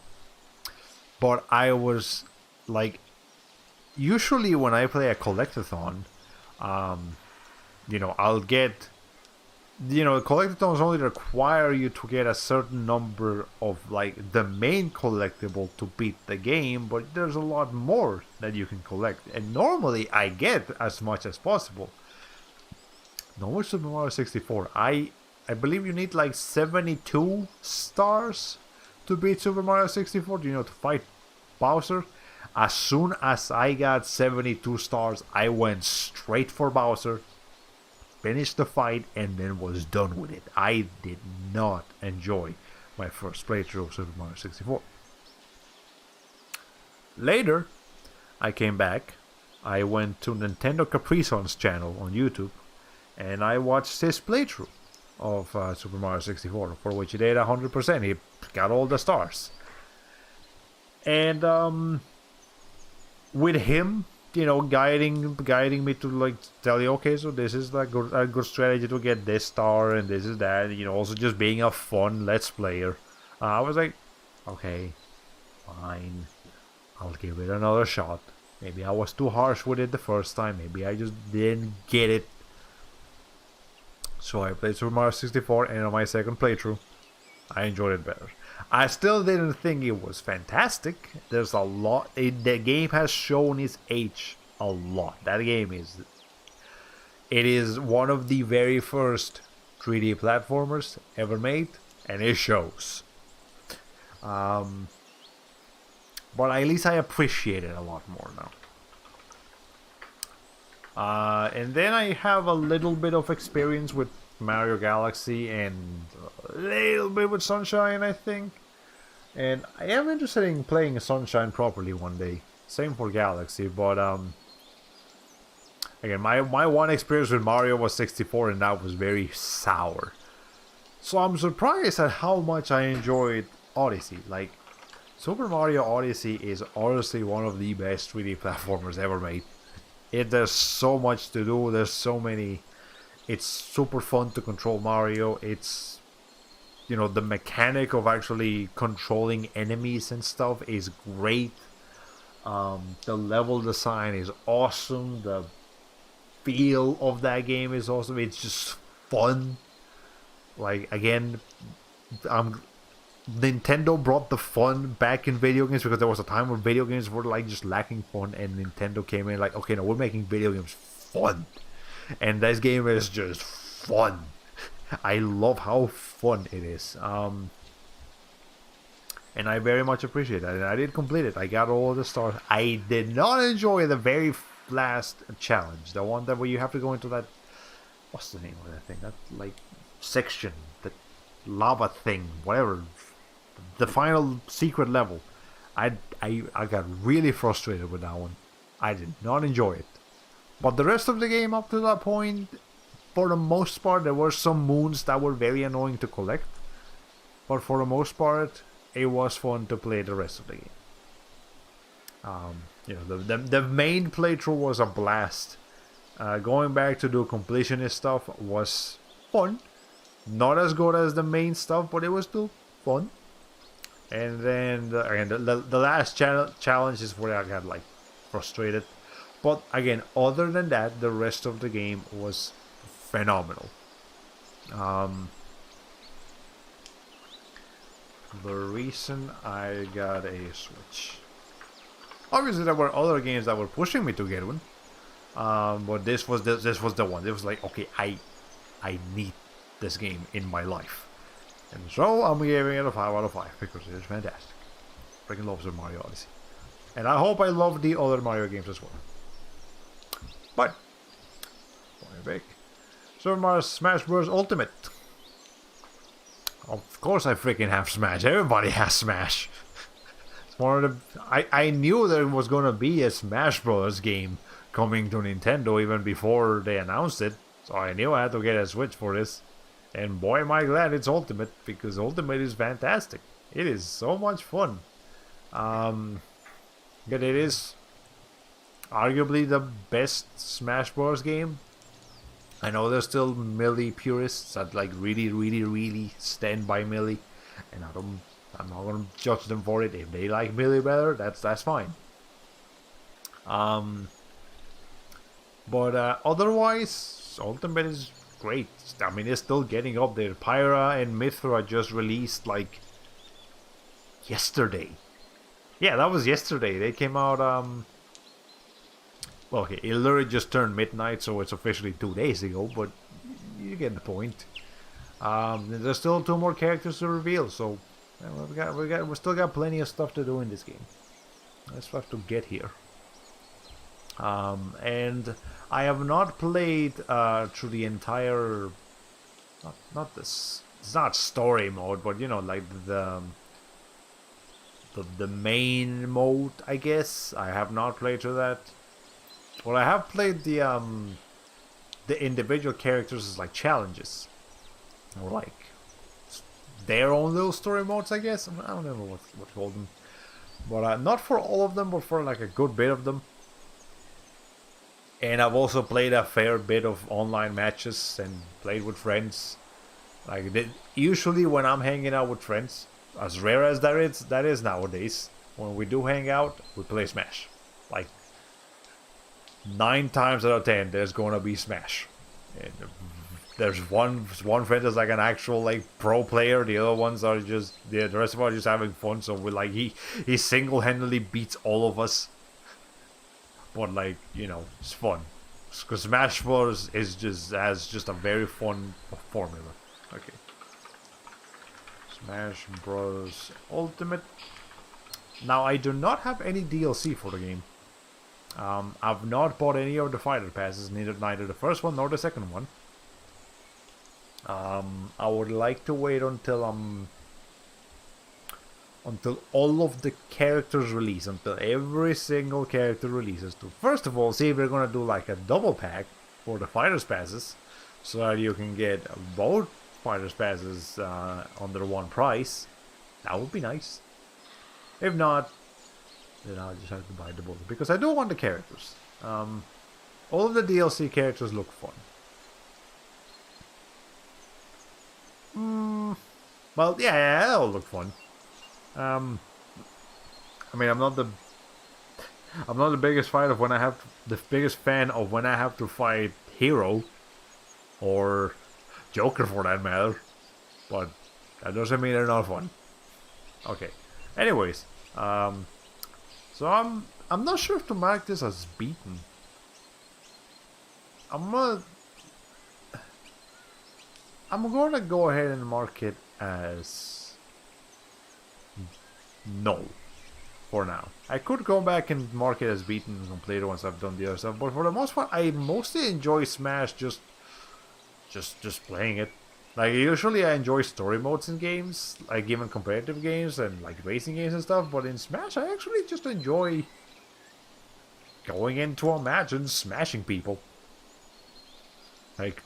but I was like, usually when I play a collectathon, I'll get, collectathons only require you to get a certain number of like the main collectible to beat the game, but there's a lot more that you can collect, and normally I get as much as possible. No more Super Mario 64. I believe you need like 72 stars to beat Super Mario 64, to fight Bowser. As soon as I got 72 stars, I went straight for Bowser, finished the fight, and then was done with it. I did not enjoy my first playthrough of Super Mario 64. Later, I came back. I went to Nintendo Capri Sun's channel on YouTube, and I watched his playthrough of Super Mario 64, for which he did 100%. He got all the stars. And with him, guiding me to like tell you, okay, so this is like a good strategy to get this star, and this is that. Also just being a fun Let's Player. I was like, okay, fine, I'll give it another shot. Maybe I was too harsh with it the first time. Maybe I just didn't get it. So I played Super Mario 64, and on my second playthrough, I enjoyed it better. I still didn't think it was fantastic. There's a lot. The game has shown its age a lot. That game is one of the very first 3D platformers ever made, and it shows. But at least I appreciate it a lot more now. And then I have a little bit of experience with Mario Galaxy and a little bit with Sunshine, I think. And I am interested in playing Sunshine properly one day. Same for Galaxy, but again, my one experience with Mario was 64, and that was very sour. So I'm surprised at how much I enjoyed Odyssey. Like, Super Mario Odyssey is honestly one of the best 3D platformers ever made. There's so much to do. There's so many. It's super fun to control Mario. It's, the mechanic of actually controlling enemies and stuff is great. The level design is awesome. The feel of that game is awesome. It's just fun. Like, again, Nintendo brought the fun back in video games, because there was a time where video games were like just lacking fun, and Nintendo came in like, okay, no, we're making video games fun, and this game is just fun. I love how fun it is, and I very much appreciate that. And I did complete it. I got all the stars. I did not enjoy the very last challenge, the one that where you have to go into that, what's the name of that thing? That like section, that lava thing, whatever. The final secret level. I got really frustrated with that one. I did not enjoy it. But the rest of the game up to that point, for the most part, there were some moons that were very annoying to collect. But for the most part, it was fun to play the rest of the game. The main playthrough was a blast. Going back to do completionist stuff was fun. Not as good as the main stuff, but it was still fun. And then the last challenge is where I got like frustrated. But again, other than that, the rest of the game was phenomenal. The reason I got a Switch, obviously there were other games that were pushing me to get one, but this was the one. It was like, okay, I need this game in my life. And so I'm giving it a 5 out of 5 because it is fantastic. Freaking love Super Mario Odyssey. And I hope I love the other Mario games as well. But, going back, Super Mario Smash Bros. Ultimate. Of course I freaking have Smash. Everybody has Smash. It's one of the... I knew there was going to be a Smash Bros. Game coming to Nintendo even before they announced it. So I knew I had to get a Switch for this. And boy, am I glad it's Ultimate, because Ultimate is fantastic. It is so much fun. But it is arguably the best Smash Bros. Game. I know there's still melee purists that like really stand by melee, and I'm not gonna judge them for it. If they like melee better, that's fine. But otherwise, Ultimate is great. I mean, it's still getting up there. Pyra and Mithra just released like yesterday. Yeah, that was yesterday. They came out. Well, okay, it literally just turned midnight, so it's officially 2 days ago. But you get the point. There's still 2 more characters to reveal, so we still got plenty of stuff to do in this game. Let's have to get here. And I have not played through the entire, not this. It's not story mode, but you know, like the main mode, I guess. I have not played through that. Well, I have played the individual characters as like challenges, or like their own little story modes, I guess. I don't know what to call them, but not for all of them, but for like a good bit of them. And I've also played a fair bit of online matches and played with friends. Like usually when I'm hanging out with friends, as rare as that is nowadays, when we do hang out, we play Smash. Like 9 times out of 10, there's gonna be Smash. And there's one friend that's like an actual like pro player. The other ones are just the rest of us are just having fun. So we like he single-handedly beats all of us. But like, you know, it's fun. Because Smash Bros has just a very fun formula. Okay. Smash Bros Ultimate. Now I do not have any DLC for the game. I've not bought any of the fighter passes, neither the first one nor the second one. I would like to wait until all of the characters release, until every single character releases. To first of all, see if they're gonna do like a double pack for the fighters passes, so that you can get both fighters passes under one price. That would be nice. If not, then I'll just have to buy the both, because I do want the characters. All of the DLC characters look fun. Well, yeah, they all look fun. I mean, I'm not the biggest fan of when I have to fight Hero or Joker for that matter, but that doesn't mean they're not fun. Okay. Anyways, so I'm not sure if to mark this as beaten. I'm gonna go ahead and mark it as no, for now. I could go back and mark it as beaten and complete it once I've done the other stuff, but for the most part, I mostly enjoy Smash just playing it. Like, usually I enjoy story modes in games, like even competitive games and like racing games and stuff, but in Smash I actually just enjoy going into a match and smashing people. Like,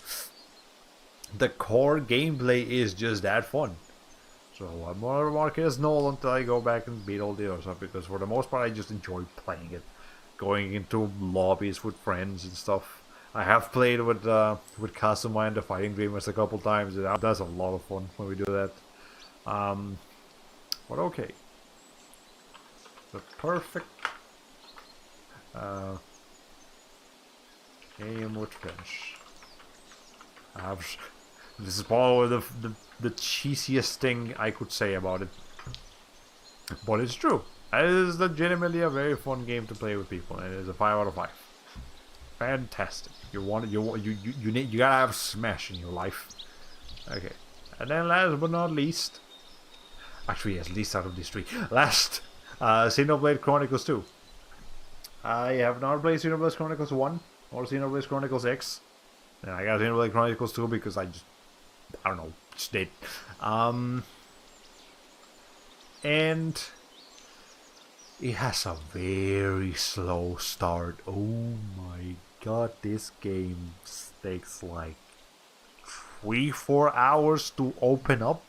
the core gameplay is just that fun. So I'm gonna mark it as null until I go back and beat all the other stuff, because for the most part I just enjoy playing it. Going into lobbies with friends and stuff. I have played with Kazuma and the Fighting Dreamers a couple times. That's a lot of fun when we do that. But okay. The perfect game with friends. This is probably the cheesiest thing I could say about it, but it's true. It is legitimately a very fun game to play with people, and it is a 5 out of 5. Fantastic. You gotta have Smash in your life. Okay, and then last but not least, actually yes, least out of these 3. Last, Xenoblade Chronicles 2. I have not played Xenoblade Chronicles 1 or Xenoblade Chronicles X. And I got Xenoblade Chronicles 2 because I don't know, just did. And it has a very slow start. Oh my god, this game takes like 3-4 hours to open up.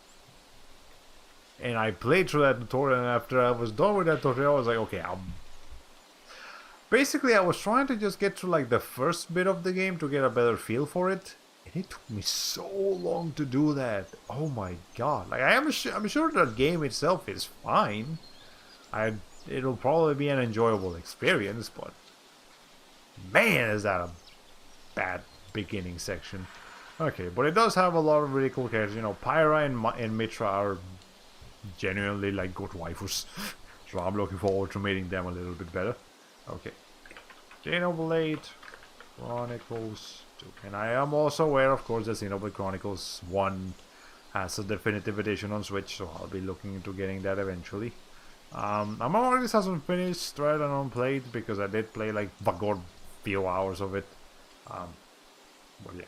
And I played through that tutorial, and after I was done with that tutorial, I was like, okay, Basically, I was trying to just get to like the first bit of the game to get a better feel for it. And it took me so long to do that. Oh my god. Like, I'm sure the game itself is fine. It'll probably be an enjoyable experience, but man, is that a bad beginning section. Okay, but it does have a lot of really cool characters. You know, Pyra and Mitra are genuinely like good waifus. So I'm looking forward to meeting them a little bit better. Okay. Xenoblade Chronicles 2. And I am also aware, of course, that Xenoblade Chronicles 1 has a definitive edition on Switch, so I'll be looking into getting that eventually. I'm already hasn't finished Thread and Unplayed because I did play like a good few hours of it. But yeah.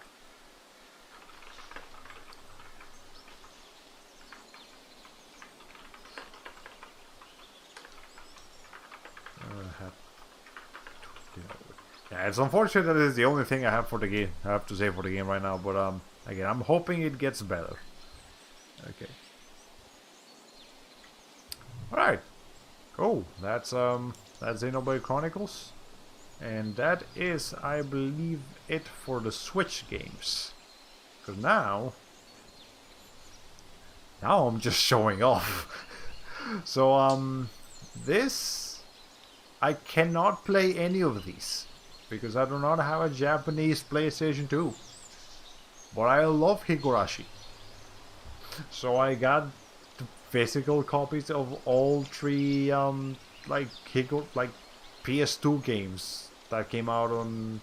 Yeah, it's unfortunate that it's the only thing I have for the game. I have to say for the game right now, but again, I'm hoping it gets better. Okay. All right. Cool. That's Xenoblade Chronicles, and that is, I believe, it for the Switch games. Because now I'm just showing off. So this I cannot play any of these because I do not have a Japanese PlayStation 2. But I love Higurashi. So I got the physical copies of all three like PS2 games that came out in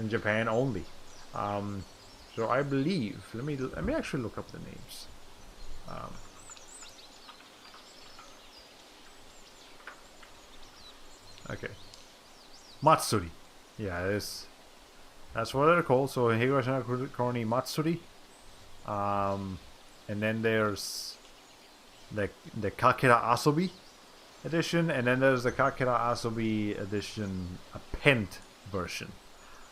Japan only. So I believe, let me actually look up the names. Okay, Matsuri. Yeah, that's what they're called. So Higurashi no Koroni Matsuri. And then there's the Kakera Asobi edition, and then there's the Kakera Asobi edition, a pent version.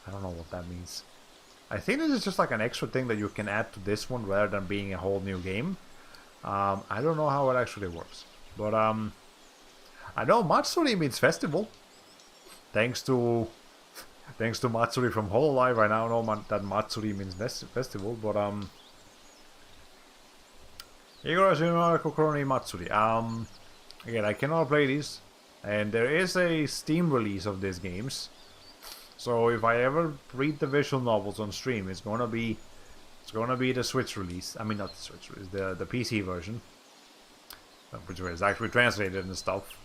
I don't know what that means. I think this is just like an extra thing that you can add to this one rather than being a whole new game. I don't know how it actually works, but I know Matsuri means festival. Thanks to Matsuri from Hololive, I now know that Matsuri means festival, but Higurashi no Koroni Matsuri. Again, I cannot play these, and there is a Steam release of these games. So if I ever read the visual novels on stream, it's gonna be the Switch release. I mean, not the Switch release, the PC version, which is actually translated and stuff.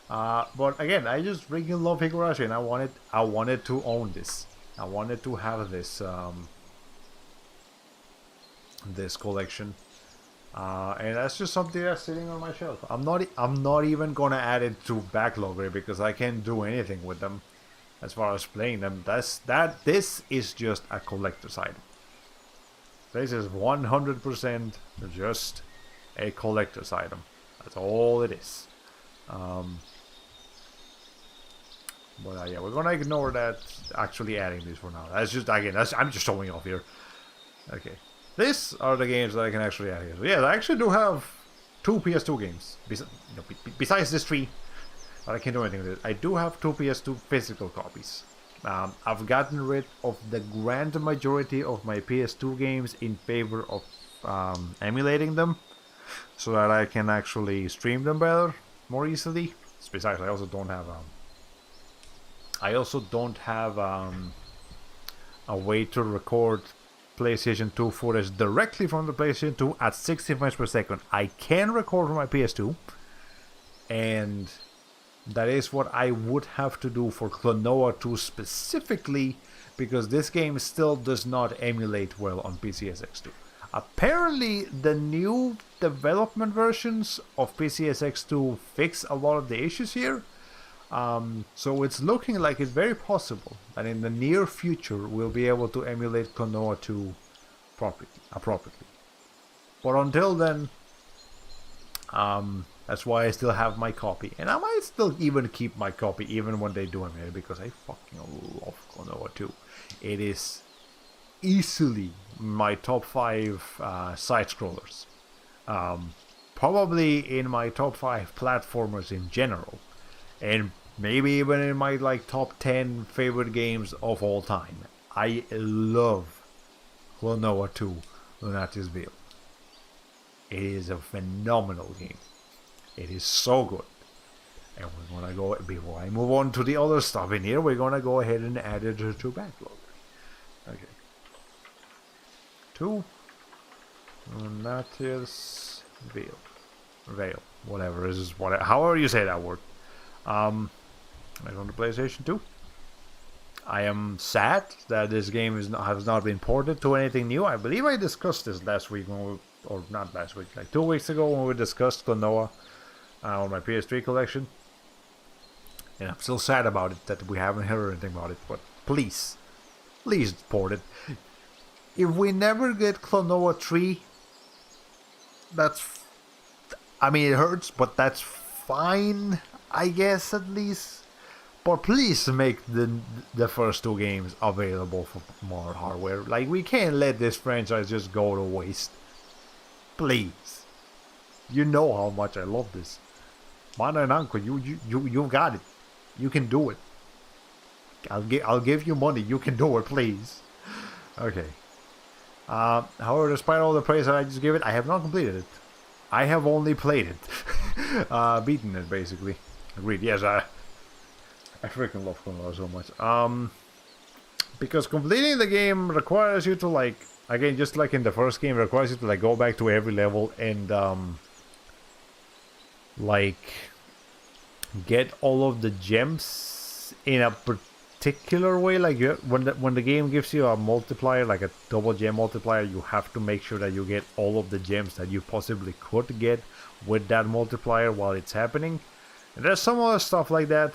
But again, I just freaking love Higurashi, and I wanted to own this. I wanted to have this this collection. And that's just something that's sitting on my shelf. I'm not even gonna add it to Backloggery because I can't do anything with them as far as playing them. This is just a collector's item. This is 100% just a collector's item. That's all it is. But yeah, we're gonna ignore that actually adding these for now. That's just, again, I'm just showing off here. Okay. These are the games that I can actually add here. So yeah, I actually do have 2 PS2 games. Besides this 3, but I can't do anything with it. I do have 2 PS2 physical copies. I've gotten rid of the grand majority of my PS2 games in favor of emulating them, so that I can actually stream them better, more easily. Besides, I also don't have a way to record PlayStation 2 footage directly from the PlayStation 2 at 60 frames per second. I can record from my PS2, and that is what I would have to do for Klonoa 2 specifically, because this game still does not emulate well on PCSX2. Apparently, the new development versions of PCSX2 fix a lot of the issues here. So it's looking like it's very possible that in the near future we'll be able to emulate Klonoa 2 appropriately. But until then, that's why I still have my copy, and I might still even keep my copy even when they do emulate it, because I fucking love Klonoa 2. It is easily my top 5 side scrollers. Probably in my top 5 platformers in general. And Maybe even in my like top 10 favorite games of all time. I love Klonoa 2 Lunatic's Veil. It is a phenomenal game. It is so good. And we're gonna go, before I move on to the other stuff in here, we're gonna go ahead and add it to Backloggery. Okay. 2 Lunatic's Veil. Whatever is whatever. However you say that word. On the PlayStation 2. I am sad that this game has not been ported to anything new. I believe I discussed this last week, or not last week, like 2 weeks ago when we discussed Klonoa on my PS3 collection. And I'm still sad about it, that we haven't heard anything about it. But please port it. If we never get Klonoa 3, I mean, it hurts, but that's fine, I guess, at least. But please make the first 2 games available for more hardware. Like, we can't let this franchise just go to waste. Please. You know how much I love this. Mana and Uncle, you got it. You can do it. I'll give you money. You can do it, please. Okay. However, despite all the praise that I just gave it, I have not completed it. I have only played it. Beaten it, basically. Agreed. Yes, I freaking love Klonoa so much. Because completing the game requires you to, like, again, just like in the first game, requires you to, like, go back to every level and, like, get all of the gems in a particular way. Like, when the game gives you a multiplier, like a double gem multiplier, you have to make sure that you get all of the gems that you possibly could get with that multiplier while it's happening. And there's some other stuff like that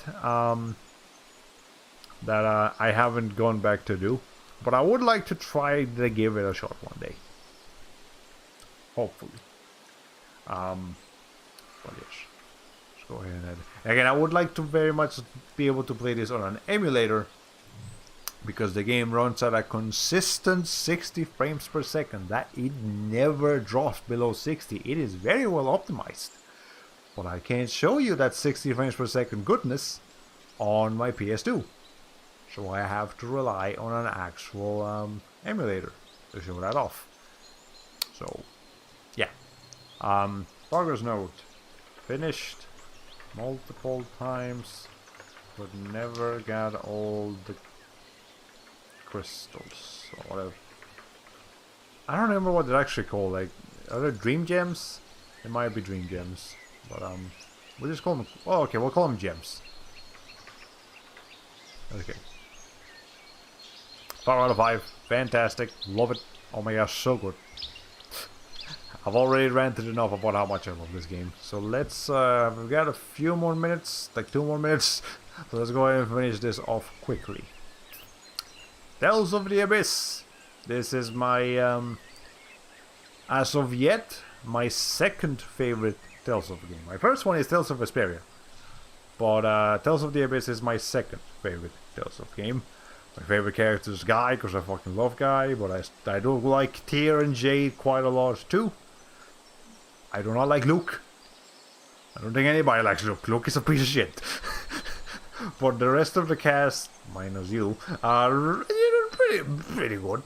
that I haven't gone back to do, but I would like to try to give it a shot one day, hopefully. But yes, let's go ahead and add it. Again, I would like to very much be able to play this on an emulator, because the game runs at a consistent 60 frames per second. That it never drops below 60. It is very well optimized. But I can't show you that 60 frames per second goodness on my PS2. So I have to rely on an actual emulator to show that off. So, yeah. Progress note. Finished multiple times, but never got all the crystals or whatever. I don't remember what they're actually called. Like, are there dream gems? It might be dream gems. But we'll just call them. Oh, okay, we'll call them gems. Okay. 5 out of 5. Fantastic. Love it. Oh my gosh, so good. I've already ranted enough about how much I love this game. So let's. We've got a few more minutes, like 2 more minutes. So let's go ahead and finish this off quickly. Tales of the Abyss. This is my, as of yet, my second favorite Tales of the game. My first one is Tales of Vesperia, but Tales of the Abyss is my second favorite Tales of game. My favorite character is Guy, because I fucking love Guy, but I do like Tyr and Jade quite a lot too. I do not like Luke. I don't think anybody likes Luke. Luke is a piece of shit. But the rest of the cast, minus you, are pretty good.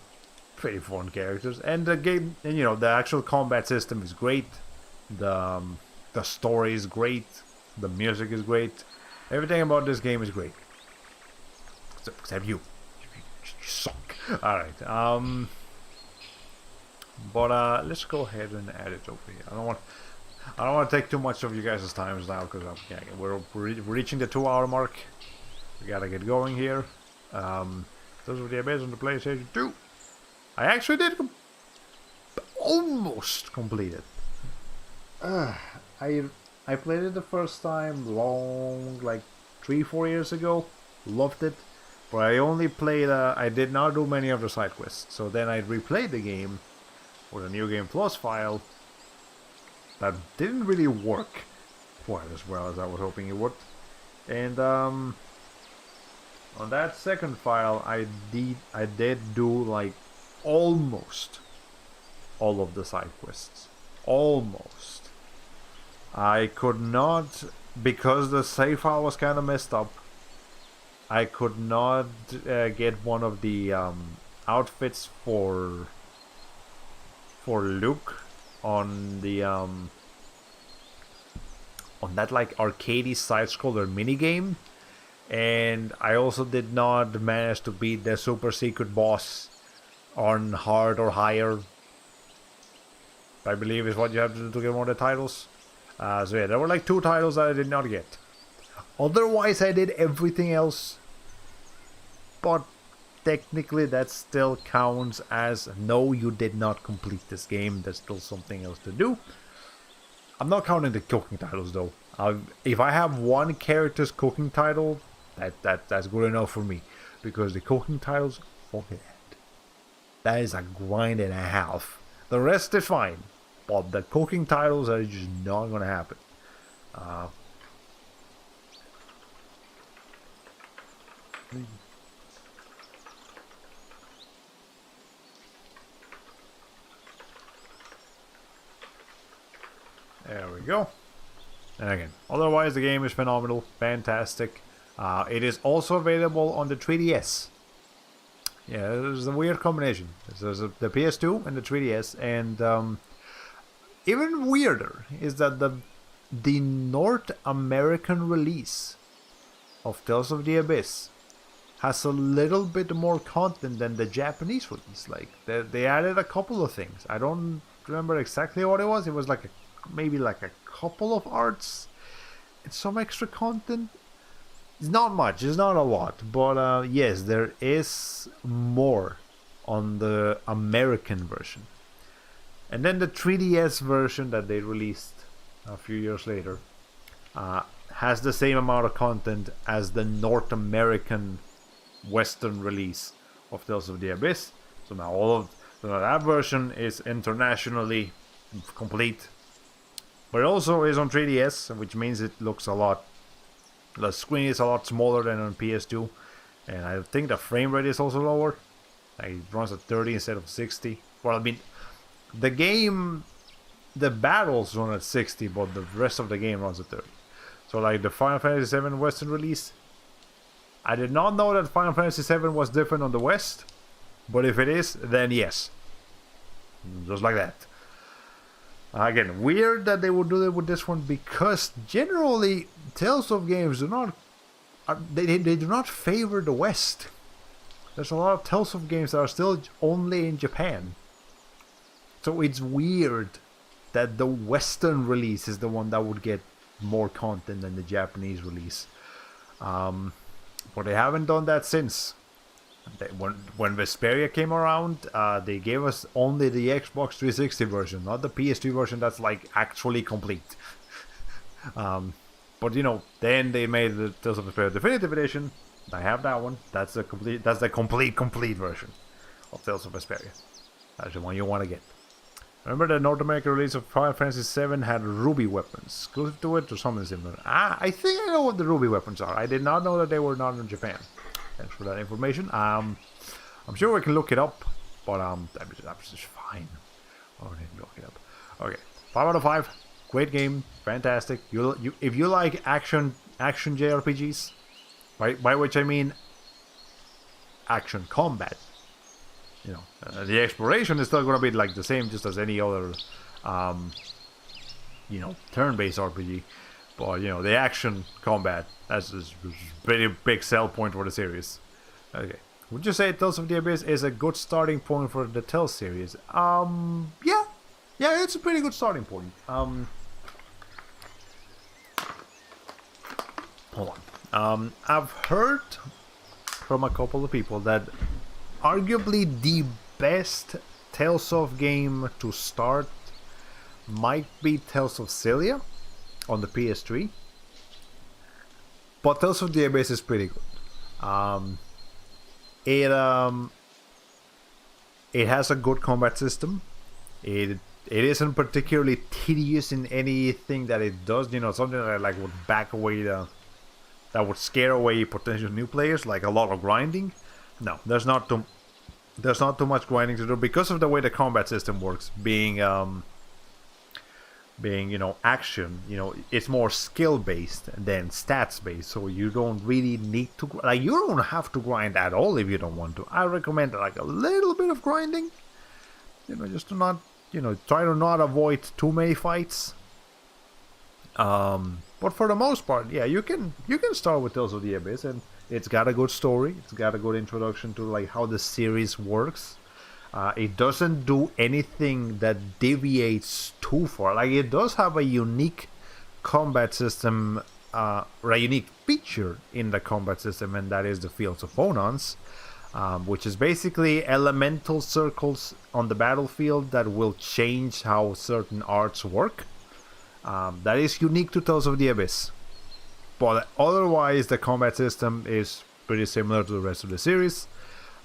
Pretty fun characters. And the game, and the actual combat system is great. The story is great. The music is great. Everything about this game is great. Except you. You suck. Alright. But let's go ahead and add it over here. I don't want to take too much of you guys' time now, because we're reaching the 2-hour mark. We gotta get going here. Those were the Abyss on the PlayStation 2. I actually did almost complete it. I played it the first time like 3-4 years ago. Loved it. But I only played, I did not do many of the side quests. So then I replayed the game with a New Game Plus file that didn't really work quite as well as I was hoping it would. And on that second file, I did do like almost all of the side quests. Almost. I could not because the save file was kind of messed up, I could not get one of the outfits for Luke on the on that like arcadey side scroller mini game, and I also did not manage to beat the super secret boss on hard or higher. I believe is what you have to do to get one of the titles. So yeah, there were like 2 titles that I did not get. Otherwise, I did everything else. But technically, that still counts as no, you did not complete this game. There's still something else to do. I'm not counting the cooking titles though. If I have one character's cooking title, that's good enough for me. Because the cooking titles, fuck it. That is a grind and a half. The rest is fine. But the cooking titles are just not going to happen. There we go. And again, otherwise the game is phenomenal, fantastic. It is also available on the 3DS. Yeah, there's a weird combination. There's the PS2 and the 3DS, and even weirder is that the North American release of Tales of the Abyss has a little bit more content than the Japanese release. Like they added a couple of things. I don't remember exactly what it was. It was like maybe like a couple of arts and some extra content. It's not much. It's not a lot, but yes, there is more on the American version. And then the 3DS version that they released a few years later has the same amount of content as the North American Western release of Tales of the Abyss. So now that version is internationally complete, but it also is on 3DS, which means it looks a lot. The screen is a lot smaller than on PS2, and I think the frame rate is also lower. Like it runs at 30 instead of 60. Well, I mean, the game, the battles run at 60, but the rest of the game runs at 30. So like the Final Fantasy VII Western release, I did not know that Final Fantasy VII was different on the West, but if it is, then yes. Just like that. Again, weird that they would do that with this one, because generally Tales of games do not they do not favor the West. There's a lot of Tales of games that are still only in Japan. So it's weird that the Western release is the one that would get more content than the Japanese release. But they haven't done that since. When Vesperia came around, they gave us only the Xbox 360 version, not the PS2 version that's like actually complete. But you know, then they made the Tales of Vesperia Definitive Edition. I have that one. That's the complete version of Tales of Vesperia. That's the one you want to get. Remember the North American release of Final Fantasy VII had ruby weapons exclusive to it or something similar. I think I know what the ruby weapons are. I did not know that they were not in Japan. Thanks for that information. I'm sure we can look it up, but that's just fine. Oh, I didn't look it up. Okay, 5 out of 5. Great game, fantastic. If you like action JRPGs, by which I mean action combat. You know, the exploration is still going to be like the same, just as any other, you know, turn-based RPG. But you know, the action combat, that's a pretty big sell point for the series. Okay, would you say Tales of the Abyss is a good starting point for the Tales series? Yeah, it's a pretty good starting point. Hold on. I've heard from a couple of people that arguably the best Tales of game to start might be Tales of Celia on the PS3, but Tales of the Abyss is pretty good. It has a good combat system. It isn't particularly tedious in anything that it does. You know, something that like would back away that would scare away potential new players, like a lot of grinding. No, there's not too much grinding to do because of the way the combat system works, being being, action, it's more skill based than stats based. So you don't really need to, like, you don't have to grind at all if you don't want to. I recommend like a little bit of grinding, just to not, try to not avoid too many fights. But for the most part, yeah, you can start with Tales of the Abyss, and it's got a good story. It's got a good introduction to like how the series works. It doesn't do anything that deviates too far. Like, it does have a unique combat system, or a unique feature in the combat system, and that is the Fields of Onons, which is basically elemental circles on the battlefield that will change how certain arts work. That is unique to Tales of the Abyss. But otherwise, the combat system is pretty similar to the rest of the series.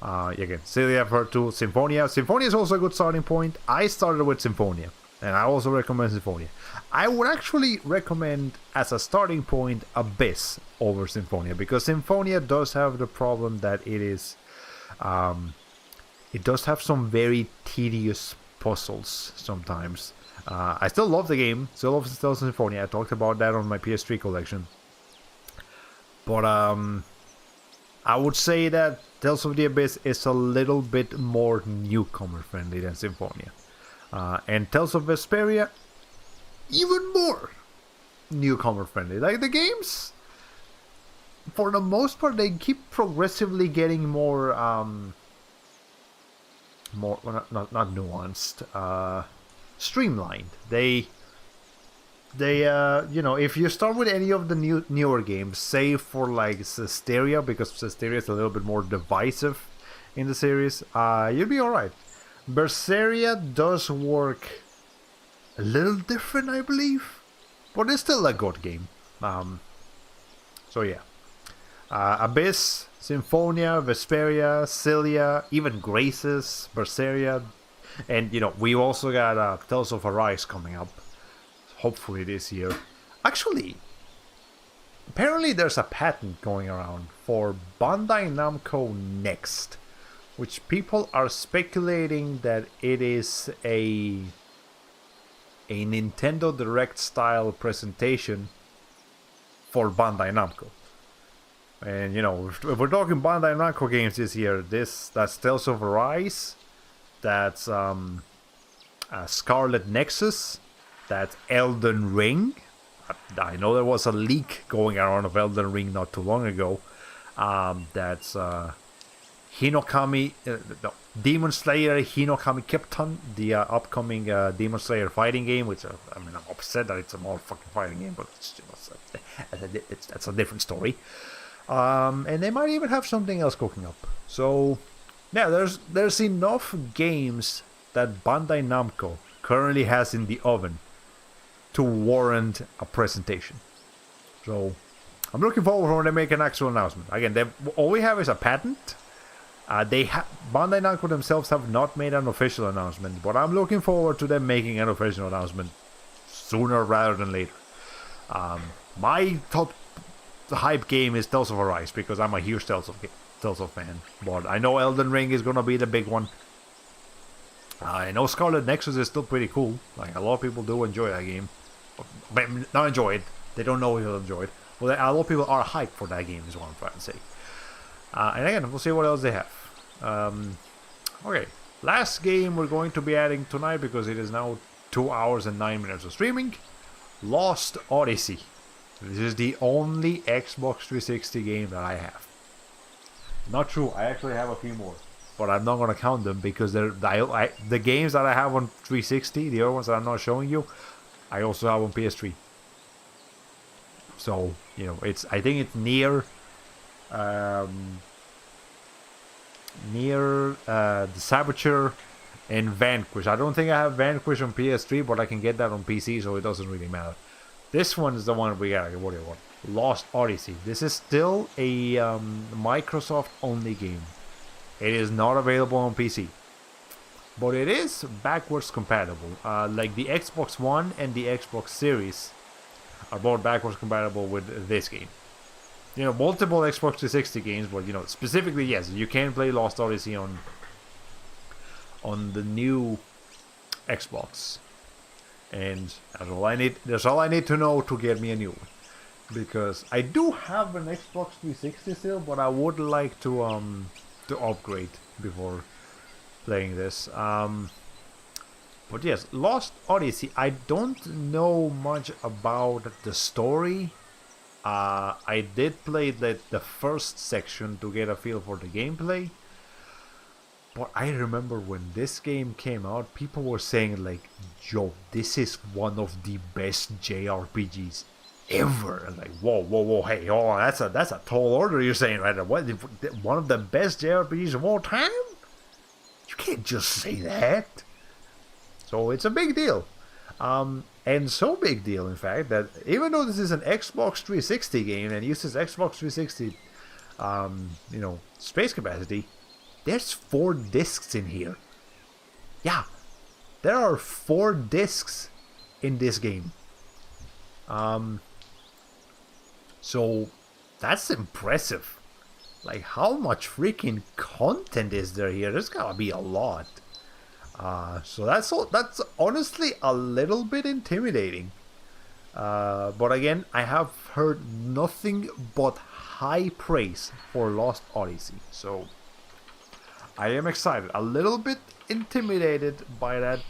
Again, Celia, I've heard too. Symphonia. Symphonia is also a good starting point. I started with Symphonia, and I also recommend Symphonia. I would actually recommend, as a starting point, Abyss over Symphonia, because Symphonia does have the problem that it is... it does have some very tedious puzzles sometimes. I still love the game. Still love Symphonia. I talked about that on my PS3 collection. But I would say that Tales of the Abyss is a little bit more newcomer friendly than Symphonia. And Tales of Vesperia, even more newcomer friendly. Like, the games, for the most part, they keep progressively getting more, well, not nuanced, streamlined. They if you start with any of the newer games, save for like Cesteria, because Cesteria is a little bit more divisive in the series, you'll be alright. Berseria does work a little different, I believe, but it's still a good game. So yeah, Abyss, Symphonia, Vesperia, Cilia, even Graces, Berseria, and we also got Tales of Arise coming up, hopefully this year. Actually, apparently there's a patent going around for Bandai Namco Next, which people are speculating that it is a Nintendo Direct style presentation for Bandai Namco. And if we're talking Bandai Namco games this year, that's Tales of Arise, that's Scarlet Nexus, that's Elden Ring. I know there was a leak going around of Elden Ring not too long ago. That's Hinokami, Demon Slayer Hinokami Kypton, the upcoming Demon Slayer fighting game, which I'm upset that it's a more fucking fighting game, but that's a different story. And they might even have something else cooking up. So yeah, there's enough games that Bandai Namco currently has in the oven to warrant a presentation. So I'm looking forward when they make an actual announcement. Again, all we have is a patent. Bandai Namco themselves have not made an official announcement, but I'm looking forward to them making an official announcement sooner rather than later. My top hype game is Tales of Arise, because I'm a huge Tales of fan. But I know Elden Ring is gonna be the big one. I know Scarlet Nexus is still pretty cool. Like, a lot of people do enjoy that game. Not enjoy it. They don't know if they'll enjoy it. Well, a lot of people are hyped for that game, is what I'm trying to say. And again, we'll see what else they have. Okay, last game we're going to be adding tonight, because it is now 2 hours and 9 minutes of streaming. Lost Odyssey. This is the only Xbox 360 game that I have. Not true, I actually have a few more, but I'm not going to count them, because the games that I have on 360, the other ones that I'm not showing you, I also have on PS3. So, I think it's near the Saboteur and Vanquish. I don't think I have Vanquish on PS3, but I can get that on PC, so it doesn't really matter. This one is the one we got. What do you want? Lost Odyssey. This is still a Microsoft only game. It is not available on PC, but it is backwards compatible. Like the Xbox One and the Xbox Series are both backwards compatible with this game. Multiple Xbox 360 games, but specifically, yes, you can play Lost Odyssey on the new Xbox. And that's all I need to know to get me a new one. Because I do have an Xbox 360 still, but I would like to upgrade before playing this. But yes, Lost Odyssey. I don't know much about the story. I did play the first section to get a feel for the gameplay. But I remember when this game came out, people were saying like, "Yo, this is one of the best JRPGs ever." And like, whoa, hey, oh, that's a tall order you're saying right now. What, one of the best JRPGs of all time? You can't just say that. So it's a big deal. And so big deal, in fact, that even though this is an Xbox 360 game and uses Xbox 360, space capacity, there's 4 discs in here. Yeah, there are 4 discs in this game. So that's impressive. Like, how much freaking content is there here? There's gotta be a lot. So that's honestly a little bit intimidating. But again, I have heard nothing but high praise for Lost Odyssey. So I am excited. A little bit intimidated by that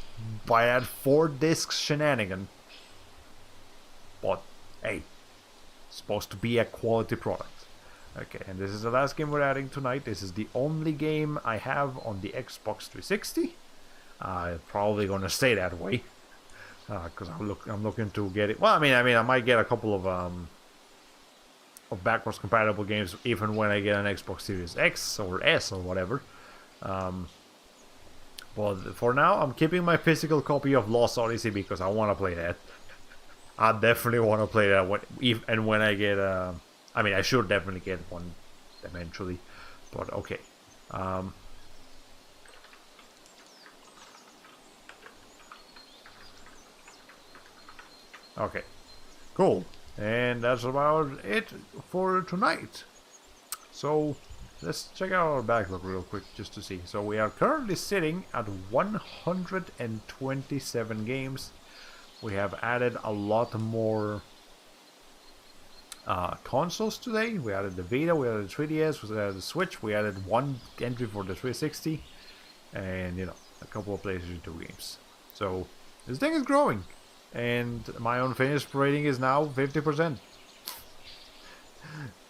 4 discs shenanigan. But hey, it's supposed to be a quality product. Okay, and this is the last game we're adding tonight. This is the only game I have on the Xbox 360. Probably gonna stay that way, because I'm looking to get it. Well, I mean, I might get a couple of backwards compatible games even when I get an Xbox Series X or S or whatever. But for now, I'm keeping my physical copy of Lost Odyssey because I want to play that. I definitely want to play that when I get I should definitely get one eventually, but okay. Okay, cool. And that's about it for tonight. So let's check out our backlog real quick just to see. So we are currently sitting at 127 games. We have added a lot more consoles today. We added the Vita, we added the 3DS, we added the Switch, we added one entry for the 360, and a couple of PlayStation 2 games. So this thing is growing, and my unfinished rating is now 50%.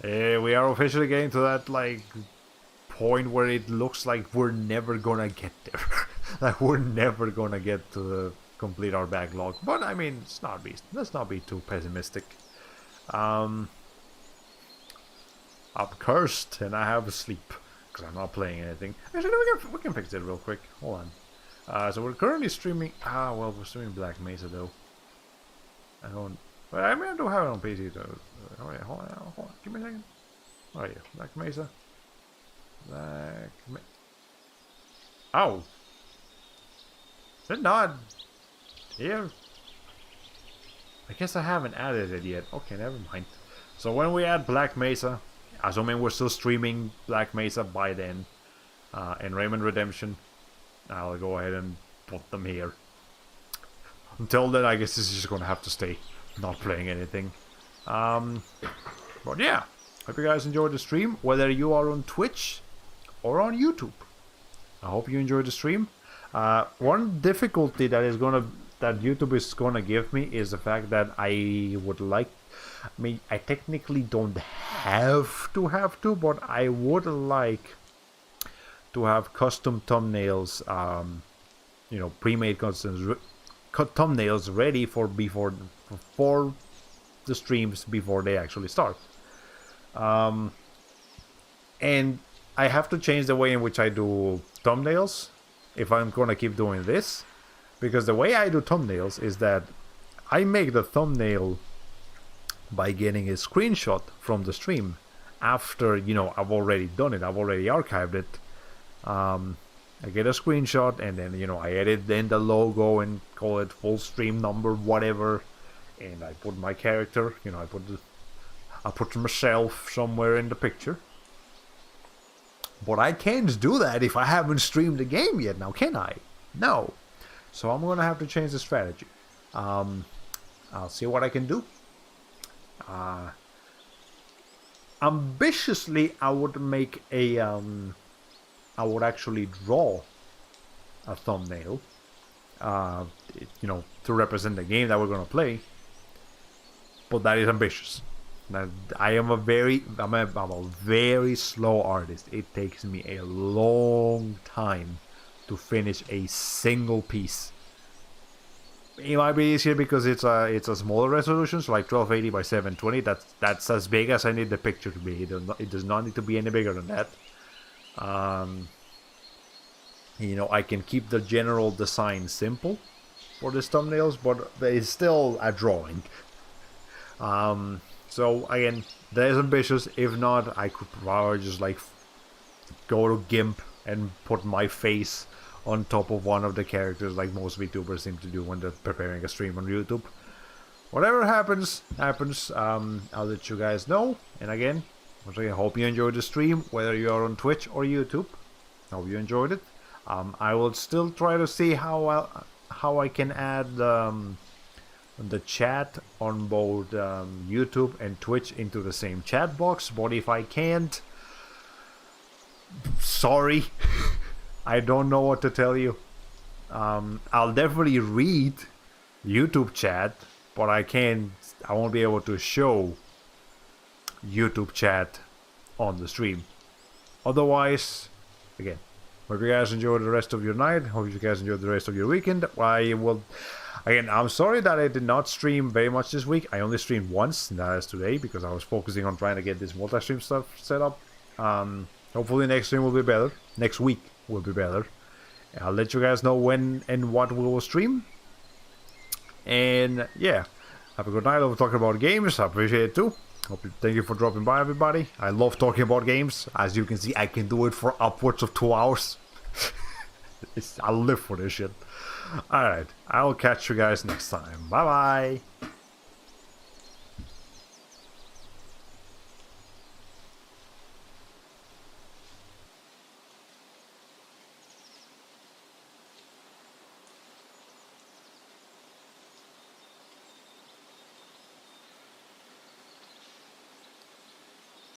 We are officially getting to that point where it looks like we're never gonna get there. Like we're never gonna get to complete our backlog. But I mean, let's not be too pessimistic. I'm cursed and I have to sleep because I'm not playing anything. Actually, we can fix it real quick. Hold on. So we're currently streaming. We're streaming Black Mesa though. I do have it on PC though. Hold on. Give me a second. Oh yeah, Black Mesa. Oh, is it not here? I guess I haven't added it yet. Okay, never mind. So when we add Black Mesa, assuming we're still streaming Black Mesa by then, and Rayman Redemption, I'll go ahead and put them here. Until then, I guess this is just gonna have to stay not playing anything. But yeah, hope you guys enjoyed the stream, whether you are on Twitch or on YouTube. I hope you enjoyed the stream. One difficulty that YouTube is gonna give me is the fact that I technically don't have to, but I would like to have custom thumbnails, pre-made thumbnails ready for the streams before they actually start. And I have to change the way in which I do thumbnails if I'm gonna keep doing this, because the way I do thumbnails is that I make the thumbnail by getting a screenshot from the stream after I've already done it, I've already archived it. I get a screenshot and then I edit then the logo and call it full stream number whatever, and I put my character, I put myself somewhere in the picture. But I can't do that if I haven't streamed the game yet now, can I? No. So I'm gonna have to change the strategy. I'll see what I can do. Ambitiously, I would make a I would actually draw a thumbnail, to represent the game that we're gonna play. But that is ambitious. I'm a very slow artist. It takes me a long time to finish a single piece. It might be easier because it's a smaller resolution, so like 1280 by 720. That's as big as I need the picture to be. It does not need to be any bigger than that. I can keep the general design simple for these thumbnails, but it's still a drawing. So again, that is ambitious. If not, I could probably just like go to GIMP and put my face on top of one of the characters, like most VTubers seem to do when they're preparing a stream on YouTube. Whatever happens. I'll let you guys know. And again, I hope you enjoyed the stream, whether you are on Twitch or YouTube. Hope you enjoyed it. I will still try to see how I can add the chat on both YouTube and Twitch into the same chat box. But if I can't, sorry. I don't know what to tell you. I'll definitely read YouTube chat, but I won't be able to show YouTube chat on the stream. Otherwise, again, hope you guys enjoy the rest of your night. Hope you guys enjoy the rest of your weekend. I'm sorry that I did not stream very much this week. I only streamed once, and that is today, because I was focusing on trying to get this multi-stream stuff set up. Hopefully next stream will be better. Next week will be better. I'll let you guys know when and what we will stream. And yeah, have a good night. I love talking about games. I appreciate it too. Thank you for dropping by, everybody. I love talking about games. As you can see, I can do it for upwards of 2 hours. I live for this shit. Alright, I will catch you guys next time. Bye bye.